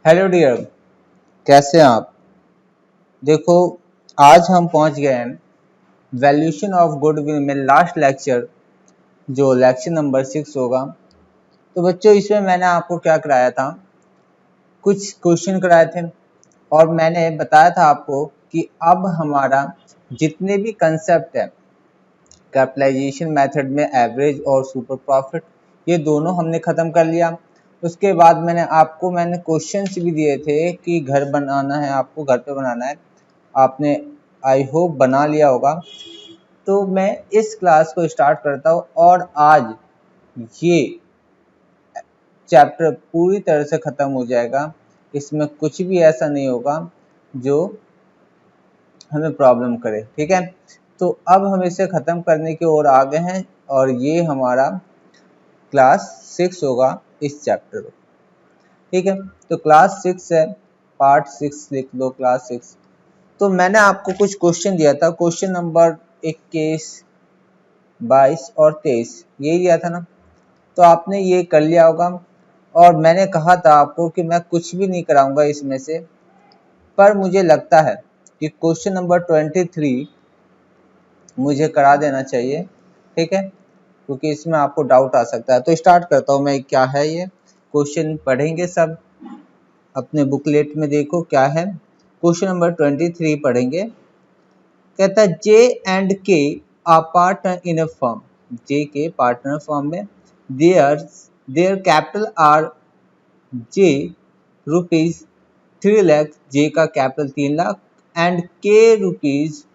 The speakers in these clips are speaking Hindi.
हेलो डियर, कैसे हैं आप। देखो, आज हम पहुंच गए हैं वैल्यूएशन ऑफ गुडविल में लास्ट लेक्चर, जो लेक्चर नंबर 6 होगा। तो बच्चों, इसमें मैंने आपको क्या कराया था, कुछ क्वेश्चन कराए थे और मैंने बताया था आपको कि अब हमारा जितने भी कंसेप्ट है कैपिटलाइजेशन मेथड में एवरेज और सुपर प्रॉफिट, ये दोनों हमने ख़त्म कर लिया। उसके बाद मैंने क्वेश्चंस भी दिए थे कि घर बनाना है, आपको घर पे बनाना है। आपने आई होप बना लिया होगा। तो मैं इस क्लास को स्टार्ट करता हूँ और आज ये चैप्टर पूरी तरह से ख़त्म हो जाएगा। इसमें कुछ भी ऐसा नहीं होगा जो हमें प्रॉब्लम करे, ठीक है। तो अब हम इसे ख़त्म करने की ओर आ गए हैं और ये हमारा क्लास 6 होगा इस चैप्टर में, ठीक है। तो क्लास 6 है, पार्ट 6 लिख दो, क्लास 6। तो मैंने आपको कुछ क्वेश्चन दिया था, क्वेश्चन नंबर 21, 22 और 23 यही दिया था ना। तो आपने ये कर लिया होगा और मैंने कहा था आपको कि मैं कुछ भी नहीं कराऊंगा इसमें से, पर मुझे लगता है कि क्वेश्चन नंबर 23 मुझे करा देना चाहिए, ठीक है, क्योंकि इसमें आपको डाउट आ सकता है। तो स्टार्ट करता हूँ मैं, क्या है ये क्वेश्चन पढ़ेंगे सब, अपने बुकलेट में देखो क्या है। क्वेश्चन नंबर 23 पढ़ेंगे। कहता है J and K are partner in a firm. J K partner firm में, their capital are J rupees 3 lakh, J का capital 3 lakh and K rupees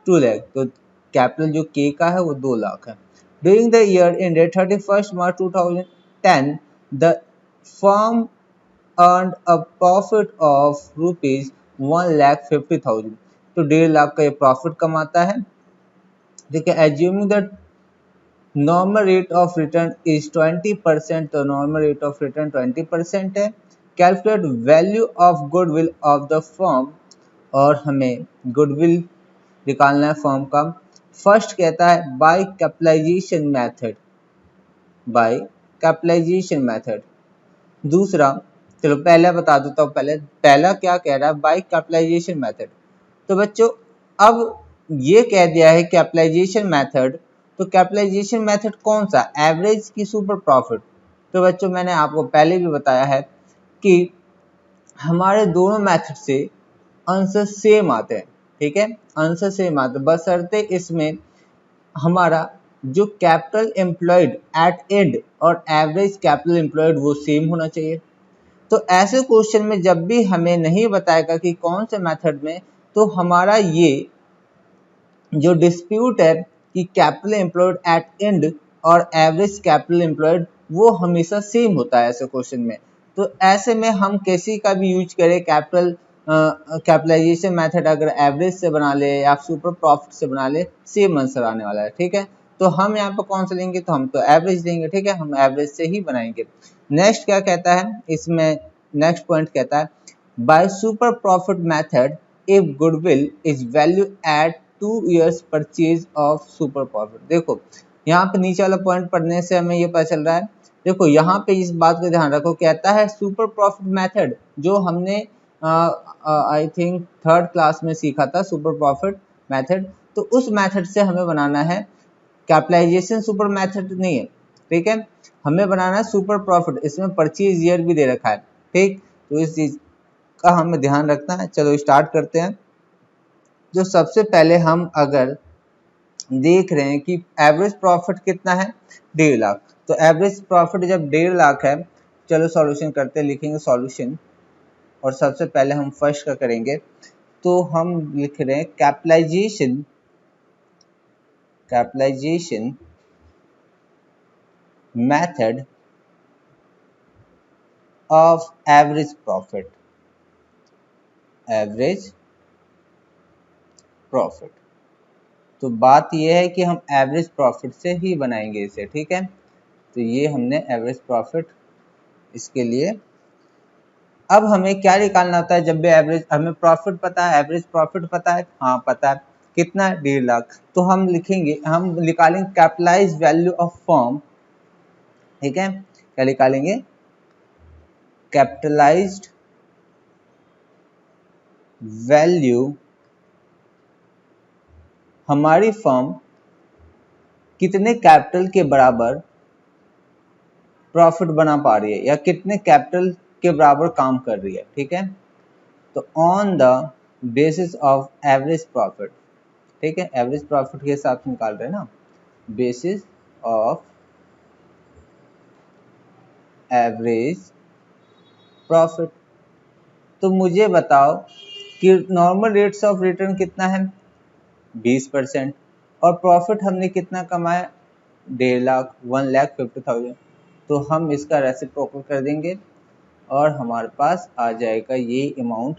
2 lakh. तो कैपिटल जो के का है वो 2 लाख है। During the year ended 31 March 2010 the firm earned a profit of rupees 1,50,000। तो 1.5 लाख का ये प्रॉफिट कमाता है, ठीक है। Assuming the normal rate of return is 20%, तो नॉर्मल रेट ऑफ रिटर्न 20% है। Calculate value of goodwill of the firm, और हमें गुडविल निकालना है फर्म का। फर्स्ट कहता है by capitalisation method, by capitalisation method. दूसरा, चलो पहला बता देता हूँ। पहला क्या कह रहा है, बाय कैपिटलाइजेशन मेथड। तो बच्चों, अब ये कह दिया है कैपिटलाइजेशन मेथड, तो कैपिटलाइजेशन मेथड कौन सा, एवरेज की सुपर प्रॉफिट। तो बच्चों, मैंने आपको पहले भी बताया है कि हमारे दोनों मेथड से आंसर सेम आते हैं, ठीक है, आंसर सेम आते हैं, बशर्ते इसमें हमारा जो कैपिटल एम्प्लॉयड एट एंड और एवरेज कैपिटल एम्प्लॉयड वो सेम होना चाहिए। तो ऐसे क्वेश्चन में जब भी हमें नहीं बताएगा कि कौन से मेथड में, तो हमारा ये जो डिस्प्यूट है कि कैपिटल एम्प्लॉयड एट एंड और एवरेज कैपिटल एम्प्लॉयड वो हमेशा सेम होता है ऐसे क्वेश्चन में। तो ऐसे में हम किसी का भी यूज करें कैपिटलाइजेशन मेथड, अगर एवरेज से बना ले या सुपर प्रॉफिट से बना ले, सेम आंसर आने वाला है, ठीक है। तो हम यहाँ पर कौन सा लेंगे, तो हम तो एवरेज लेंगे, ठीक है, हम एवरेज से ही बनाएंगे। नेक्स्ट क्या कहता है इसमें, नेक्स्ट पॉइंट कहता है by super profit method if goodwill is value at 2 years purchase of super profit. देखो यहाँ पे नीचे वाला पॉइंट पढ़ने से हमें ये पता चल रहा है। देखो यहाँ पे इस बात को ध्यान रखो, कहता है सुपर प्रॉफिट मेथड, जो हमने आई थिंक 3rd क्लास में सीखा था सुपर प्रॉफिट मेथड, तो उस मेथड से हमें बनाना है। कैपिटलाइजेशन सुपर मेथड नहीं है, ठीक है, हमें बनाना है सुपर प्रॉफिट। इसमें परचेज ईयर भी दे रखा है, ठीक। तो इस चीज का हमें ध्यान रखना है। चलो स्टार्ट करते हैं। जो सबसे पहले हम अगर देख रहे हैं कि एवरेज प्रॉफिट कितना है, 1.5 लाख। तो एवरेज प्रॉफिट जब 1.5 लाख है, चलो सॉल्यूशन करते हैं, लिखेंगे सॉल्यूशन। और सबसे पहले हम फर्स्ट का करेंगे, तो हम लिख रहे हैं capitalisation method of average profit, average profit. तो बात यह है कि हम एवरेज प्रॉफिट से ही बनाएंगे इसे, ठीक है। तो ये हमने एवरेज प्रॉफिट इसके लिए। अब हमें क्या निकालना होता है जब भी एवरेज, हमें प्रॉफिट पता है, एवरेज प्रॉफिट पता है, हाँ पता है, कितना, 1.5 लाख। तो हम लिखेंगे, हम निकालेंगे कैपिटलाइज वैल्यू ऑफ फर्म, ठीक है। क्या निकालेंगे, कैपिटलाइज्ड वैल्यू हमारी फर्म कितने कैपिटल के बराबर प्रॉफिट बना पा रही है या कितने कैपिटल के बराबर काम कर रही है, ठीक है। तो on the basis of average profit, ठीक है, एवरेज प्रॉफिट के हिसाब से निकाल रहे हैं ना, बेसिस ऑफ एवरेज प्रॉफिट। तो मुझे बताओ कि नॉर्मल रेट्स ऑफ रिटर्न कितना है, 20%, और प्रॉफिट हमने कितना कमाया, 1,50,000, 1,50,000। तो हम इसका रेसिप्रोकल कर देंगे और हमारे पास आ जाएगा ये अमाउंट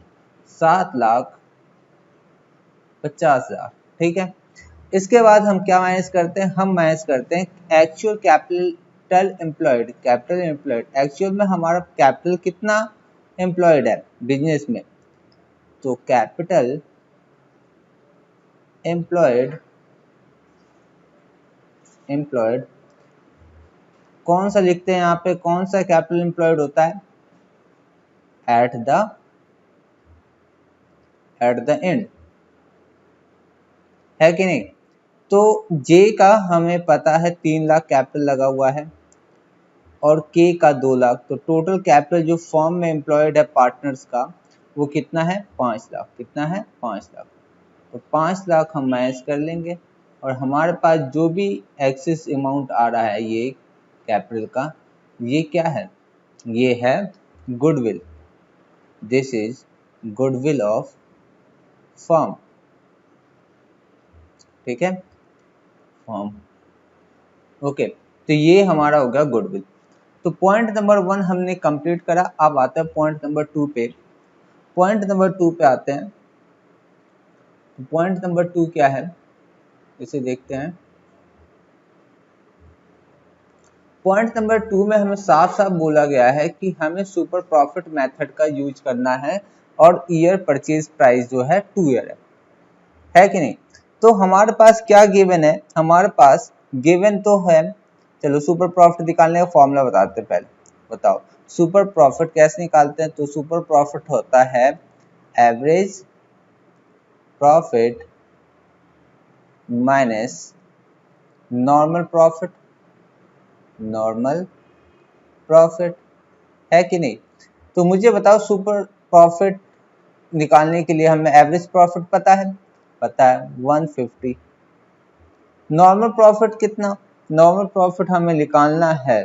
7,50,000, ठीक है। इसके बाद हम क्या माइनस करते हैं, हम माइनस करते हैं actual capital employed. Capital employed, actual में हमारा कैपिटल कितना एम्प्लॉयड है बिजनेस में, तो कैपिटल एम्प्लॉयड कौन सा लिखते हैं यहाँ पे, कौन सा कैपिटल एम्प्लॉयड होता है, एट द एंड, है कि नहीं। तो जे का हमें पता है 3 लाख कैपिटल लगा हुआ है और के का 2 लाख, तो टोटल कैपिटल जो फर्म में एम्प्लॉयड है पार्टनर्स का वो कितना है, 5 लाख। कितना है, 5 लाख। तो 5 लाख हम माइनस कर लेंगे और हमारे पास जो भी एक्सेस अमाउंट आ रहा है ये कैपिटल का, ये क्या है, ये है goodwill. This is goodwill of firm, ठीक है, फर्म, ओके। तो ये हमारा हो गया गुडविल। तो पॉइंट नंबर 1 हमने कंप्लीट करा। अब आते हैं पॉइंट नंबर 2 पे। पॉइंट नंबर 2 पे आते हैं। पॉइंट नंबर 2 क्या है, इसे देखते हैं। पॉइंट नंबर 2 में हमें साफ साफ बोला गया है कि हमें सुपर प्रॉफिट मेथड का यूज करना है और ईयर परचेज प्राइस जो है 2 ईयर है कि नहीं। तो हमारे पास क्या गिवन है, हमारे पास गिवन तो है, चलो सुपर प्रॉफिट निकालने का फॉर्मूला बताते हैं पहले। बताओ सुपर प्रॉफिट कैसे निकालते हैं, तो सुपर प्रॉफिट होता है average profit minus normal profit, normal profit, है कि नहीं। तो मुझे बताओ सुपर प्रॉफिट निकालने के लिए हमें एवरेज प्रॉफिट पता है 150। नॉर्मल प्रॉफिट कितना, नॉर्मल प्रॉफिट हमें निकालना है,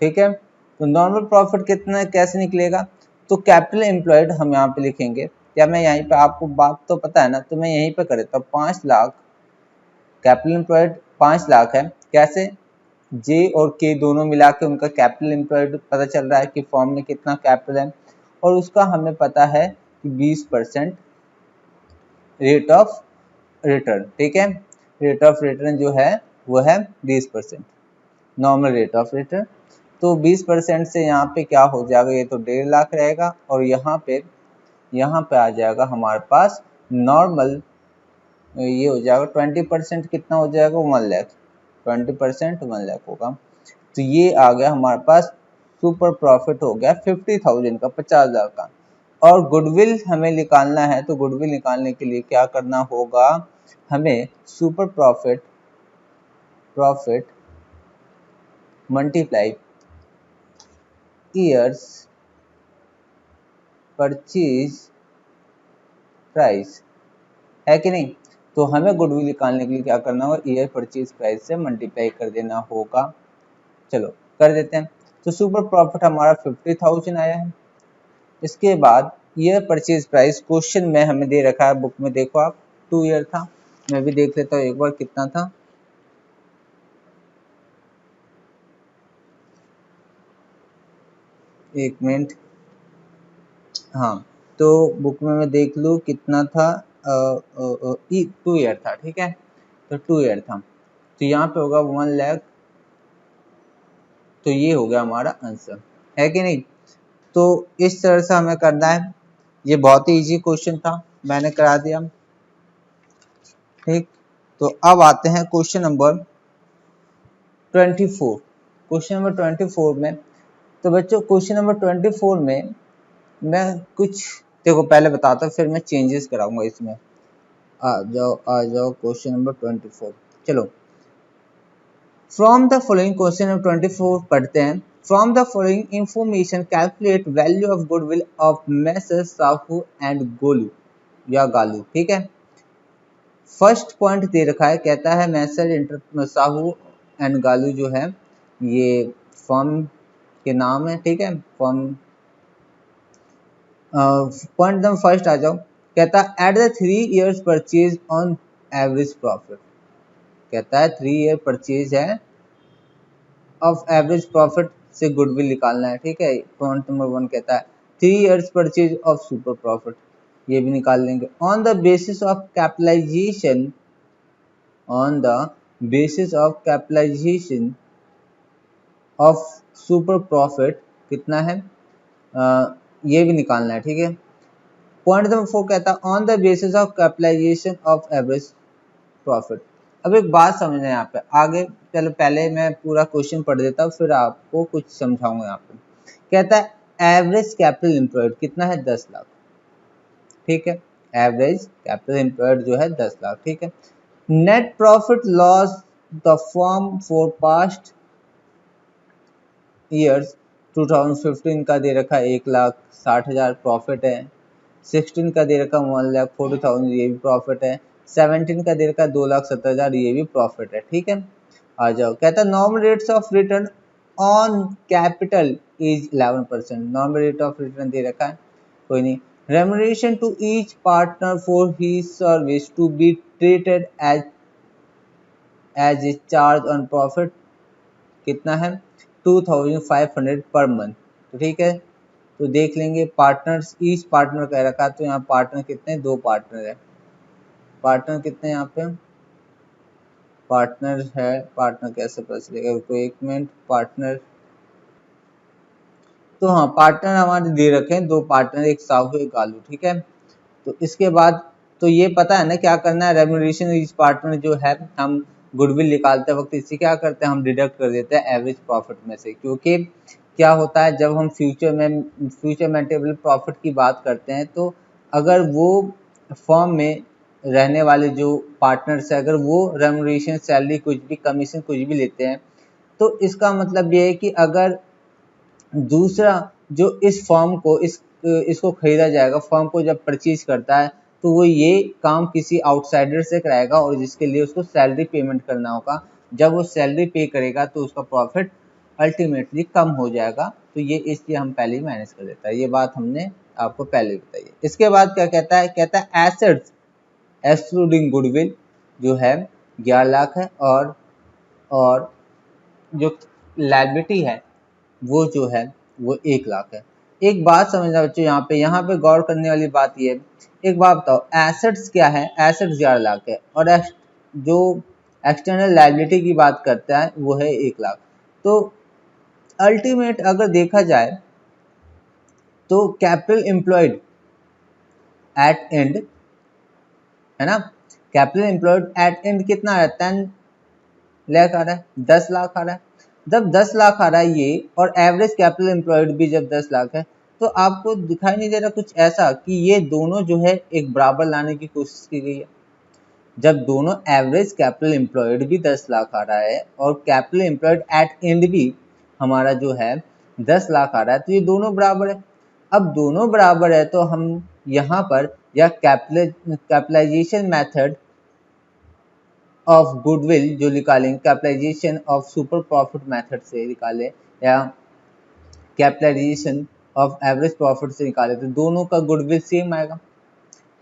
ठीक है। तो नॉर्मल प्रॉफिट कितना कैसे निकलेगा, तो कैपिटल एम्प्लॉयड हम यहाँ पे लिखेंगे। क्या मैं यहीं पे, आपको बात तो पता है ना, तो मैं यहीं पे कर देता हूँ 5 लाख, कैपिटल एम्प्लॉयड 5 लाख है। कैसे, जे और के दोनों मिला के उनका कैपिटल एम्प्लॉयड पता चल रहा है कि फॉर्म में कितना कैपिटल है, और उसका हमें पता है कि 20% रेट ऑफ रिटर्न, ठीक है। रेट ऑफ रिटर्न जो है वो है 20%, नॉर्मल रेट ऑफ रिटर्न। तो 20% से यहाँ पे क्या हो जाएगा, ये तो 1.5 लाख रहेगा, और यहाँ पे आ जाएगा हमारे पास नॉर्मल, ये हो जाएगा 20% कितना हो जाएगा, 1 लाख। 20% 1 लाख होगा। तो ये आ गया हमारे पास सुपर प्रॉफिट हो गया 50,000 का, 50,000 का। और गुडविल हमें निकालना है, तो गुडविल निकालने के लिए क्या करना होगा, हमें super profit multiply years purchase price, है कि नहीं। तो हमें गुडविल निकालने के लिए क्या करना होगा, ईयर परचेज प्राइस से मल्टीप्लाई कर देना होगा। चलो कर देते हैं। तो सुपर प्रॉफिट हमारा 50,000 आया है। इसके बाद ईयर परचेज प्राइस क्वेश्चन में हमें दे रखा है, बुक में देखो आप 2 ईयर था। मैं भी देख लेता हूँ एक बार कितना था। एक मिनट, हाँ, तो बुक में मैं देख लूँ कितना था, 2 ईयर था, ठीक है। तो 2 ईयर था, तो यहाँ पे होगा 1 लाख। तो ये हो गया हमारा आंसर, है कि नहीं। तो इस तरह से हमें करना है। ये बहुत ही इजी क्वेश्चन था, मैंने करा दिया, ठीक। तो अब आते हैं क्वेश्चन नंबर 24। क्वेश्चन नंबर 24 में, तो बच्चों क्वेश्चन नंबर 24 में मैं कुछ देखो पहले बताता हूँ फिर मैं चेंजेस कराऊंगा इसमें। आ जाओ क्वेश्चन नंबर 24। चलो from the following question number 24 पढ़ते हैं। From the following information calculate value of goodwill of messrs Sahu and Golu या गालू। ठीक है, फर्स्ट पॉइंट दे रखा है, कहता है मैसर साहू एंड गालू जो है ये फर्म के नाम है। ठीक है, फर्म पॉइंट नंबर फर्स्ट आ जाओ, कहता है at the 3 years purchase on average profit. कहता है 3 year परचेज है ऑफ एवरेज प्रॉफिट से गुडविल निकालना है। ठीक है, पॉइंट नंबर 1 कहता है 3 years purchase of super profit, ये भी निकाल लेंगे। On the basis of capitalisation, on the basis of capitalisation of super profit कितना है, ये भी निकालना है। ठीक है, पॉइंट नंबर 4 कहता है on the basis of capitalisation of average profit. अब एक बात समझना है यहाँ पे आगे, चलो पहले मैं पूरा क्वेश्चन पढ़ देता हूँ फिर आपको कुछ समझाऊंगा। यहाँ पे कहता है एवरेज कैपिटल एम्प्लॉयड कितना है, 10 लाख। ठीक है, एवरेज कैपिटल एम्प्लॉयड जो है 10 लाख। ठीक है, net profit loss the firm for past years 2015 का दे रखा है 1,60,000 प्रॉफिट है, 16 का दे रखा 1,40,000 ये भी प्रॉफिट है, 17 का दे रखा 2,70,000 ये भी प्रॉफिट है। ठीक है, आ जाओ, कहता है normal rates of return on capital is 11%। Normal rate of return दे रखा है, कोई नहीं। Remuneration to each partner for his service to be treated as a charge on profit कितना है, 2,500 पर मंथ। तो ठीक है, तो देख लेंगे पार्टनर्स, ईच पार्टनर कह रखा है, तो यहाँ पार्टनर कितने, 2 पार्टनर है। पार्टनर कितने यहाँ पे, पार्टनर है, पार्टनर कैसे पता चलेगा, कोई 1 मिनट। पार्टनर तो हाँ पार्टनर हमारे दे रखे हैं 2 पार्टनर, एक साहू एक गालू। ठीक है, तो इसके बाद तो ये पता है ना क्या करना है, रेम्यूनरेशन ईच पार्टनर जो है हम गुडविल निकालते वक्त इससे क्या करते हैं, हम डिडक्ट कर देते हैं एवरेज प्रॉफिट में से। क्योंकि क्या होता है जब हम फ्यूचर मेंटेबल प्रॉफिट की बात करते हैं, तो अगर वो फर्म में रहने वाले जो पार्टनर्स है अगर वो रेम्यूनरेशन सैलरी कुछ भी कमीशन कुछ भी लेते हैं, तो इसका मतलब ये है कि अगर दूसरा जो इस फर्म को इसको खरीदा जाएगा, फर्म को जब परचेज करता है तो वो ये काम किसी आउटसाइडर से कराएगा और जिसके लिए उसको सैलरी पेमेंट करना होगा। जब वो सैलरी पे करेगा तो उसका प्रॉफिट अल्टीमेटली कम हो जाएगा। तो ये इसलिए हम पहले ही मैनेज कर देता है, ये बात हमने आपको पहले बताई है। इसके बाद क्या कहता है, कहता है एसेट्स एक्सक्लूडिंग गुडविल जो है 11 लाख है, और जो लायबिलिटी है वो जो है वो 1 लाख है। एक बात समझना बच्चों, यहाँ पे गौर करने वाली बात ये है, एक बात बताओ एसेट्स क्या है, एसेट्स 11 लाख है और जो एक्सटर्नल लायबिलिटी की बात करता है वो है 1 लाख। तो अल्टीमेट अगर देखा जाए तो कैपिटल एम्प्लॉयड एट एंड है ना, कैपिटल एम्प्लॉयड एट एंड कितना आ रहा है, 10 लाख आ रहा है, 10 लाख आ रहा है। जब 10 लाख आ रहा है ये और एवरेज कैपिटल एम्प्लॉयड भी जब 10 लाख है, तो आपको दिखाई नहीं दे रहा कुछ ऐसा कि ये दोनों जो है एक बराबर लाने की कोशिश की गई है। जब दोनों एवरेज कैपिटल एम्प्लॉयड भी 10 लाख आ रहा है और कैपिटल एम्प्लॉयड एट एंड भी हमारा जो है 10 लाख आ रहा है, तो ये दोनों बराबर है। अब दोनों बराबर है तो हम यहाँ पर या कैपिटलाइजेशन मेथड ऑफ गुडविल जो निकालेंगे, capitalisation of super profit method से निकाले या कैपिटलाइजेशन ऑफ एवरेज प्रॉफिट से निकाले, तो दोनों का गुडविल सेम आएगा,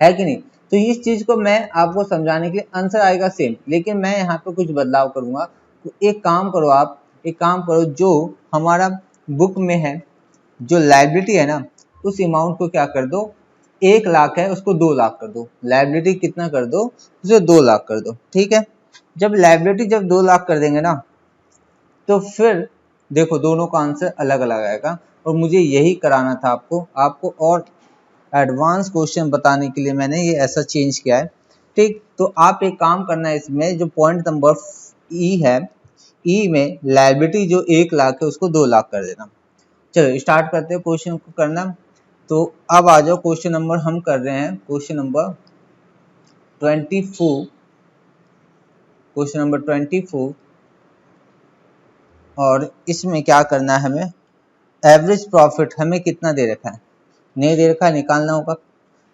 है कि नहीं। तो इस चीज को मैं आपको समझाने के लिए आंसर आएगा सेम, लेकिन मैं यहाँ पे कुछ बदलाव करूंगा। तो एक काम करो, आप एक काम करो, जो हमारा बुक में है जो लायबिलिटी है ना, उस अमाउंट को क्या कर दो, 1 लाख है उसको 2 लाख कर दो, लायबिलिटी कितना कर दो, उसे 2 लाख कर दो। ठीक है, जब लायबिलिटी जब 2 लाख कर देंगे ना, तो फिर देखो दोनों का आंसर अलग अलग आएगा। और मुझे यही कराना था आपको और एडवांस क्वेश्चन बताने के लिए मैंने ये ऐसा चेंज किया है। ठीक, तो आप एक काम करना है, इसमें जो पॉइंट नंबर ई है, ई में लायबिलिटी जो 1 लाख है उसको 2 लाख कर देना। चलो स्टार्ट करते हैं क्वेश्चन को करना। तो अब आ जाओ क्वेश्चन नंबर, हम कर रहे हैं क्वेश्चन नंबर 24, क्वेश्चन नंबर 24। और इसमें क्या करना है हमें, एवरेज प्रॉफिट हमें कितना दे रखा है, नहीं दे रखा है, निकालना होगा।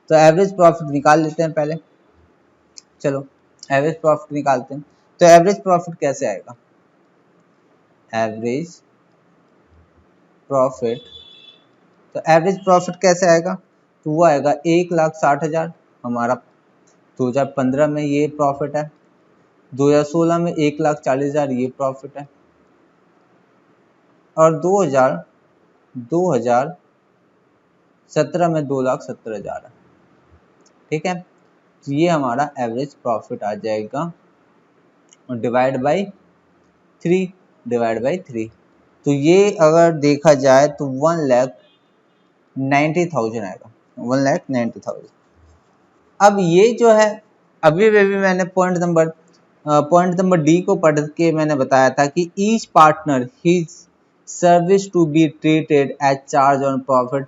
तो एवरेज प्रॉफिट निकाल लेते हैं पहले, चलो एवरेज प्रॉफिट निकालते हैं। तो एवरेज प्रॉफिट कैसे आएगा, एवरेज प्रॉफिट, तो एवरेज प्रॉफिट कैसे आएगा, तो वो आएगा 1,60,000 हमारा 2015 में ये प्रॉफिट है, 2016 में 1,40,000 ये प्रॉफिट है, और 2017 में 2,70,000 है। ठीक है, तो ये हमारा एवरेज प्रॉफिट आ जाएगा, और डिवाइड बाई 3, डिवाइड बाई 3। तो ये अगर देखा जाए तो 1,90,000 आएगा, 1,90,000। अब ये जो है, अभी मैंने पॉइंट नंबर डी को पढ़ के मैंने बताया था कि each partner his service to be treated as charge on profit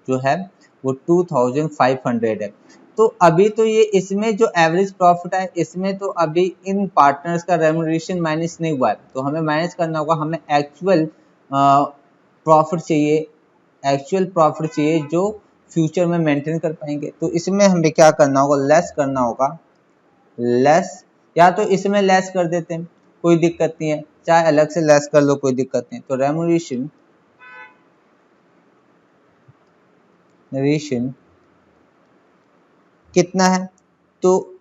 जो है वो 2,500 है। तो अभी तो ये इसमें जो एवरेज प्रॉफिट है इसमें तो अभी इन पार्टनर्स का रेम्यूनरेशन माइनस नहीं हुआ है, तो हमें माइनस करना होगा, हमें एक्चुअल प्रॉफिट चाहिए, एक्चुअल प्रॉफिट चाहिए जो फ्यूचर में मेंटेन कर पाएंगे। तो इसमें हमें क्या करना होगा, लेस करना होगा, लेस, या तो इसमें लेस कर देते हैं, कोई दिक्कत नहीं है, चाहे अलग से लेस कर लो, कोई दिक्कत नहीं। तो रेम्यूनरेशन कितना है, तो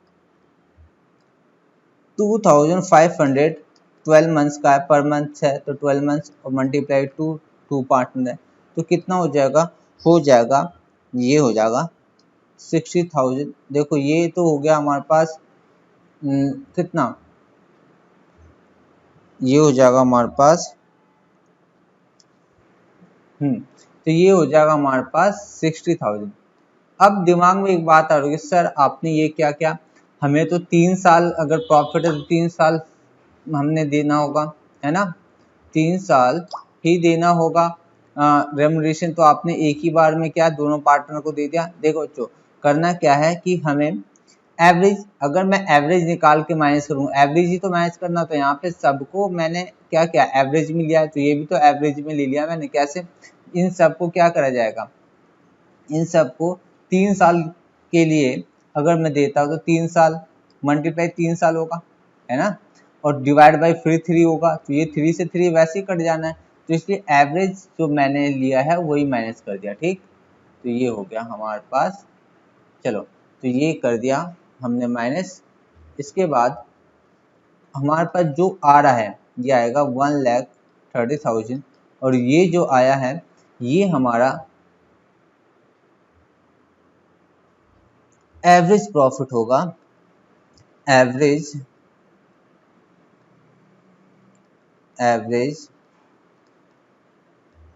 2,500 12 मंथ्स का है, पर मंथ है तो 12 मंथ्स और मल्टीप्लाई टू पार्टनर है, तो कितना हो जाएगा, ये हो जाएगा 60,000। देखो ये तो हो गया हमारे पास कितना, ये हो जाएगा हमारे पास तो ये हो जाएगा हमारे पास 60,000। अब दिमाग में एक बात आ रही है, सर आपने ये क्या क्या, हमें तो 3 साल अगर प्रॉफिट है तो 3 साल हमने देना होगा, है ना, 3 साल ही देना होगा रेमुनरेशन। तो आपने एक ही बार में क्या दोनों पार्टनर को दे दिया। देखो बच्चों, करना क्या है कि हमें एवरेज, अगर मैं एवरेज निकाल के माइनस करूँ, एवरेज ही तो माइनस करना, तो यहाँ पे सबको मैंने क्या क्या एवरेज में लिया है, तो ये भी तो एवरेज में ले लिया मैंने। कैसे, इन सबको क्या करा जाएगा, इन सबको 3 साल के लिए अगर मैं देता हूँ तो 3 साल मल्टीप्लाई 3 साल होगा, है ना, और डिवाइड बाई फिर 3 होगा, तो ये 3 से 3 वैसे ही कट जाना है, तो इसलिए एवरेज जो मैंने लिया है वही माइनस कर दिया। ठीक, तो ये हो गया हमारे पास, चलो तो ये कर दिया हमने माइनस। इसके बाद हमारे पास जो आ रहा है ये आएगा 1,30,000, और ये जो आया है ये हमारा एवरेज प्रॉफिट होगा, average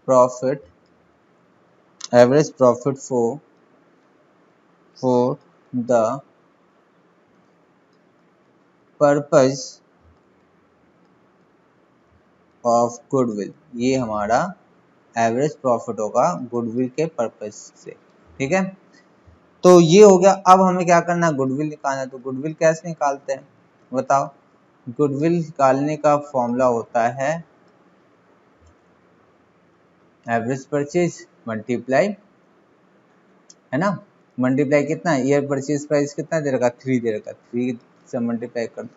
profit, average profit for the purpose of goodwill. ये हमारा एवरेज प्रॉफिट होगा गुडविल के पर्पज से। ठीक है, तो ये हो गया। अब हमें क्या करना है, गुडविल निकालना है। तो गुडविल कैसे निकालते हैं बताओ, गुडविल निकालने का फॉर्मूला होता है एवरेज परचेज मल्टीप्लाई, है ना, मल्टीप्लाई कितना, ईयर परचेज प्राइस कितना दे रखा, 3 दे रखा, 3 से मल्टीप्लाई कर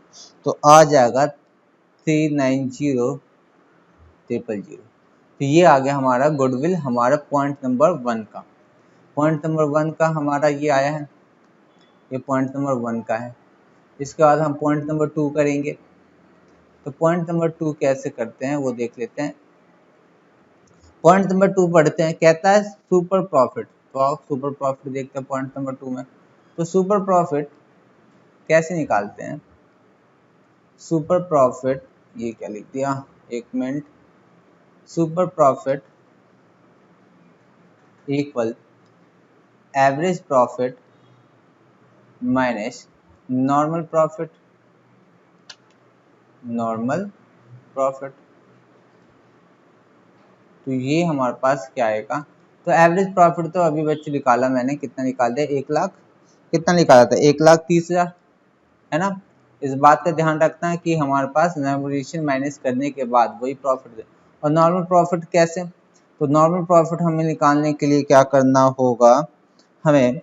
तो आ जाएगा 390,000। तो ये आ गया हमारा गुडविल, हमारा पॉइंट नंबर 1 का। पॉइंट नंबर 1 का हमारा ये आया है, ये पॉइंट नंबर 1 का है। इसके बाद हम पॉइंट नंबर 2 करेंगे। तो पॉइंट नंबर 2 कैसे करते हैं वो देख लेते हैं। पॉइंट नंबर 2 पढ़ते हैं, कहता है सुपर प्रॉफिट। तो आप सुपर प्रॉफिट देखते हैं पॉइंट नंबर 2 में। तो सुपर प्रॉफिट कैसे निकालते हैं, सुपर प्रॉफिट, ये क्या लिख दिया, एक minute, super profit equal average profit minus normal profit, normal profit. तो ये हमारे पास क्या आएगा, तो तो एवरेज प्रॉफिट तो अभी बच्चों निकाला मैंने, कितना निकाल दिया, 1 लाख, कितना निकाला था, 1,30,000, है ना। इस बात का ध्यान रखना है कि हमारे पास रेमोनेरेशन माइनस करने के बाद वही प्रॉफिट है। और नॉर्मल प्रॉफिट कैसे, तो नॉर्मल प्रॉफिट हमें निकालने के लिए क्या करना होगा, हमें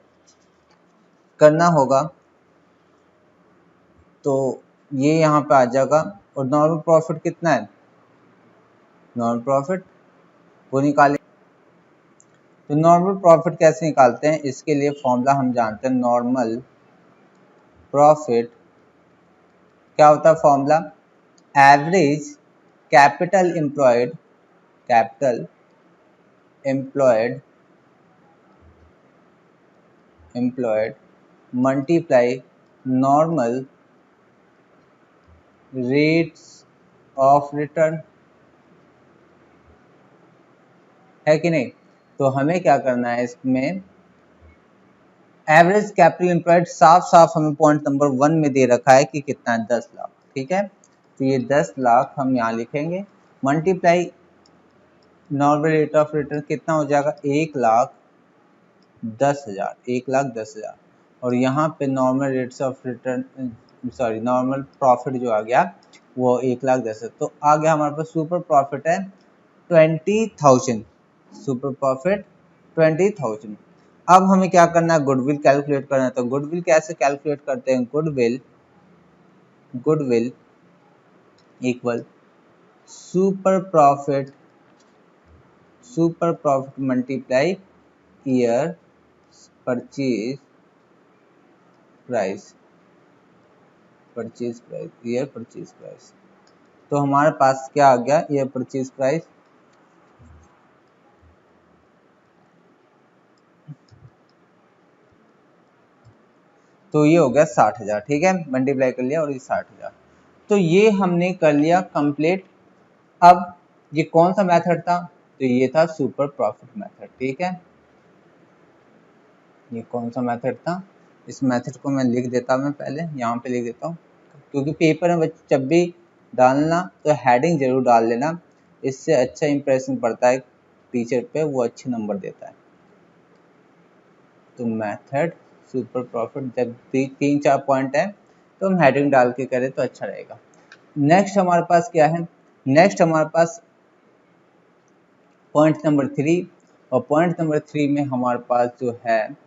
करना होगा, तो ये यहाँ पे आ जाएगा। और नॉर्मल प्रॉफिट कितना है, नॉर्मल प्रॉफिट वो निकाले। तो नॉर्मल प्रॉफिट कैसे निकालते हैं, इसके लिए फॉर्मूला हम जानते हैं, नॉर्मल प्रॉफिट क्या होता है formula, average capital employed, capital employed multiply normal rates of return, है कि नहीं। तो हमें क्या करना है, इसमें एवरेज कैपिटल एम्प्लॉयड साफ साफ हमें पॉइंट नंबर 1 में दे रखा है कि कितना है, 10 लाख, ठीक है। तो ये 10 लाख हम यहाँ लिखेंगे, multiply normal rate of return कितना हो जाएगा, 1,10,000, 1,10,000। और यहाँ पे normal rates of return, sorry normal profit जो आ गया वो 1,10,000। तो आ गया हमारे पास सुपर प्रॉफिट है 20,000, सुपर प्रॉफिट 20,000। अब हमें क्या करना है, गुडविल कैलकुलेट करना है। तो गुडविल कैसे कैलकुलेट करते हैं, goodwill equal super profit multiply year purchase price, year purchase price. तो हमारे पास क्या आ गया, ईयर परचेज प्राइस, तो ये हो गया 60,000, ठीक है, मल्टीप्लाई कर लिया और ये 60,000। तो ये हमने कर लिया कंप्लीट। अब ये कौन सा मेथड था, तो ये था सुपर प्रॉफिट मेथड, ठीक है। ये कौन सा मेथड था, इस मेथड को मैं लिख देता हूँ, मैं पहले यहाँ पे लिख देता हूँ, क्योंकि पेपर में जब भी डालना तो हेडिंग जरूर डाल लेना, इससे अच्छा इंप्रेशन पड़ता है टीचर पे, वो अच्छे नंबर देता है। तो मेथड सुपर प्रॉफिट, जब 3-4 पॉइंट है तो हम हेडिंग डाल के करें तो अच्छा रहेगा। नेक्स्ट हमारे पास क्या है, नेक्स्ट हमारे पास पॉइंट नंबर 3, और पॉइंट नंबर 3 में हमारे पास जो है,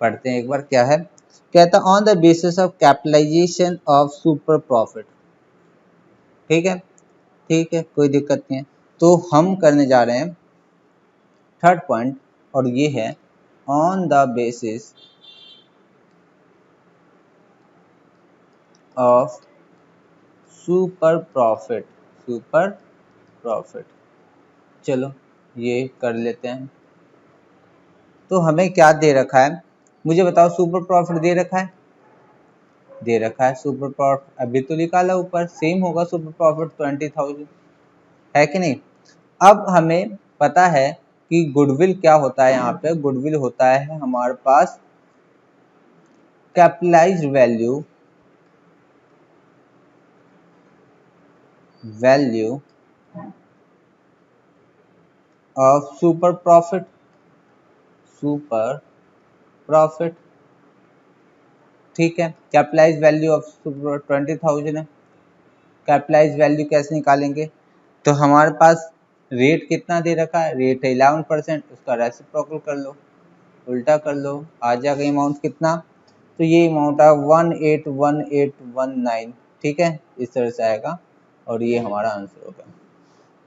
पढ़ते हैं एक बार क्या है, कहता है on the basis of capitalisation of super profit, ठीक है, ठीक है, कोई दिक्कत नहीं है। तो हम करने जा रहे हैं थर्ड पॉइंट, और ये है on the basis of super profit, super profit, चलो ये कर लेते हैं। तो हमें क्या दे रखा है, मुझे बताओ, सुपर प्रॉफिट दे रखा है, दे रखा है सुपर प्रॉफिट, अभी तो निकाला ऊपर, सेम होगा सुपर प्रॉफिट 20,000, है कि नहीं। अब हमें पता है कि गुडविल क्या होता है, यहाँ पे गुडविल होता है हमारे पास capitalised value of super profit, super profit, ठीक है। कैपिटलाइज वैल्यू ऑफ सुपर 20,000 है। कैपिटलाइज वैल्यू कैसे निकालेंगे, तो हमारे पास रेट कितना दे रखा है, रेट है 11%, उसका रेसिप्रोकल कर लो, उल्टा कर लो, आ जाएगा अमाउंट कितना, तो ये अमाउंट है 181819, ठीक है, इस तरह से आएगा, और ये हमारा आंसर होगा।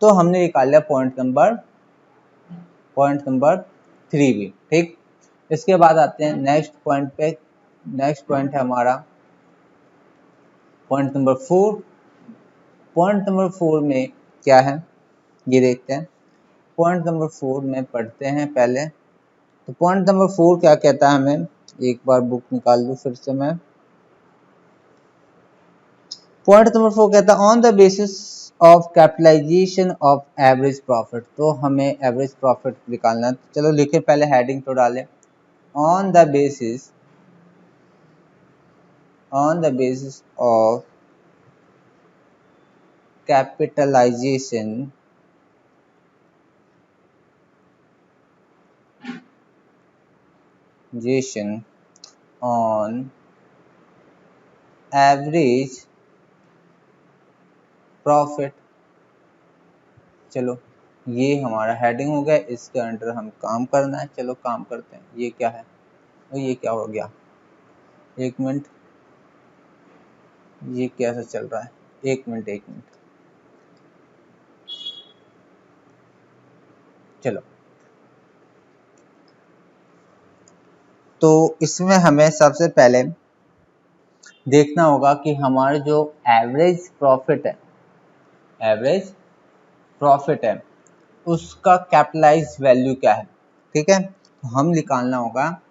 तो हमने निकाल लिया पॉइंट नंबर 3 भी, ठीक। इसके बाद आते हैं नेक्स्ट पॉइंट पे, नेक्स्ट पॉइंट है हमारा पॉइंट नंबर 4। पॉइंट नंबर 4 में क्या है, ये देखते हैं। पॉइंट नंबर 4 में पढ़ते हैं पहले। तो पॉइंट नंबर 4 क्या कहता है, हमें एक बार बुक निकाल लूँ फिर से मैं। पॉइंट नंबर 4 कहता है on the basis of capitalisation of average profit. तो हमें एवरेज प्रॉफिट निकालना है, चलो लिखे, पहले हेडिंग तो डालें, on the basis of capitalisation जेशन ऑन एवरेज प्रॉफिट। चलो ये हमारा हेडिंग हो गया, इसके अंडर हम काम करना है। चलो काम करते हैं। ये क्या है और ये क्या हो गया, एक मिनट, ये कैसा चल रहा है, एक मिनट। चलो तो इसमें हमें सबसे पहले देखना होगा कि हमारा जो एवरेज प्रॉफिट है, एवरेज प्रॉफिट है, उसका कैपिटलाइज वैल्यू क्या है। ठीक है, तो हम निकालना होगा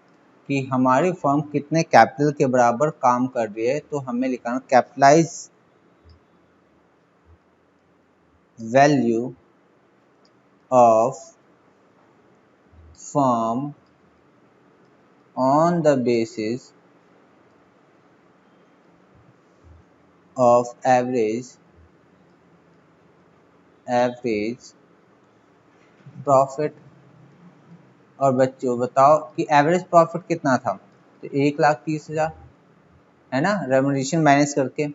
कि हमारी फर्म कितने कैपिटल के बराबर काम कर रही है। तो हमें लिखना capitalise value of firm on the basis of average profit. और बच्चों बताओ कि एवरेज प्रॉफिट कितना था, तो 1,30,000 है ना, रेम्युनरेशन माइनस करके,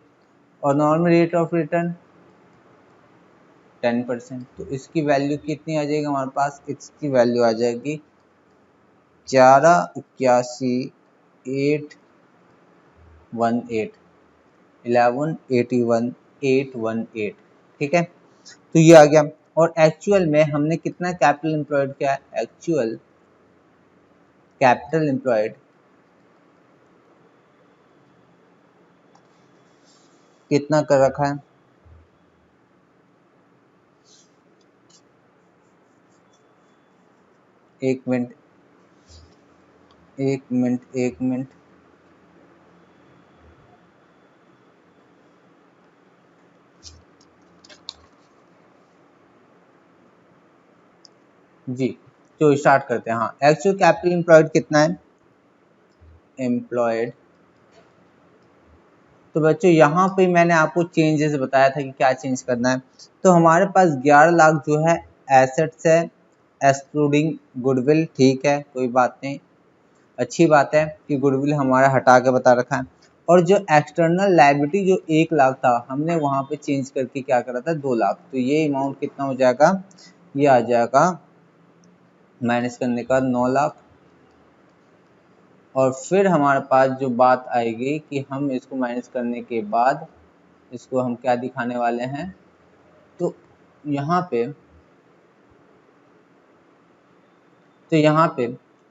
और नॉर्मल रेट ऑफ रिटर्न 10%। तो इसकी वैल्यू कितनी आ जाएगी हमारे पास, इसकी वैल्यू आ जाएगी 11,81,818। ठीक है, तो ये आ गया। और एक्चुअल में हमने कितना कैपिटल एम्प्लॉयड किया है, एक्चुअल कैपिटल एम्प्लॉयड कितना कर रखा है, एक मिनट। जी तो स्टार्ट करते हैं। हाँ, एक्चुअल कैपिटल एम्प्लॉयड कितना है, एम्प्लॉयड। तो बच्चों यहाँ पे मैंने आपको चेंजेस बताया था कि क्या चेंज करना है। तो हमारे पास 11 लाख जो है एसेट्स है एक्सक्लूडिंग गुडविल। ठीक है, कोई बात नहीं, अच्छी बात है कि गुडविल हमारा हटा के बता रखा है। और जो एक्सटर्नल लायबिलिटी जो 1 लाख था, हमने वहाँ पे चेंज करके क्या करा था, 2 लाख। तो ये अमाउंट कितना हो जाएगा, ये आ जाएगा माइनस करने का 9 लाख। और फिर हमारे पास जो बात आएगी कि हम इसको माइनस करने के बाद इसको हम क्या दिखाने वाले हैं, तो यहाँ पे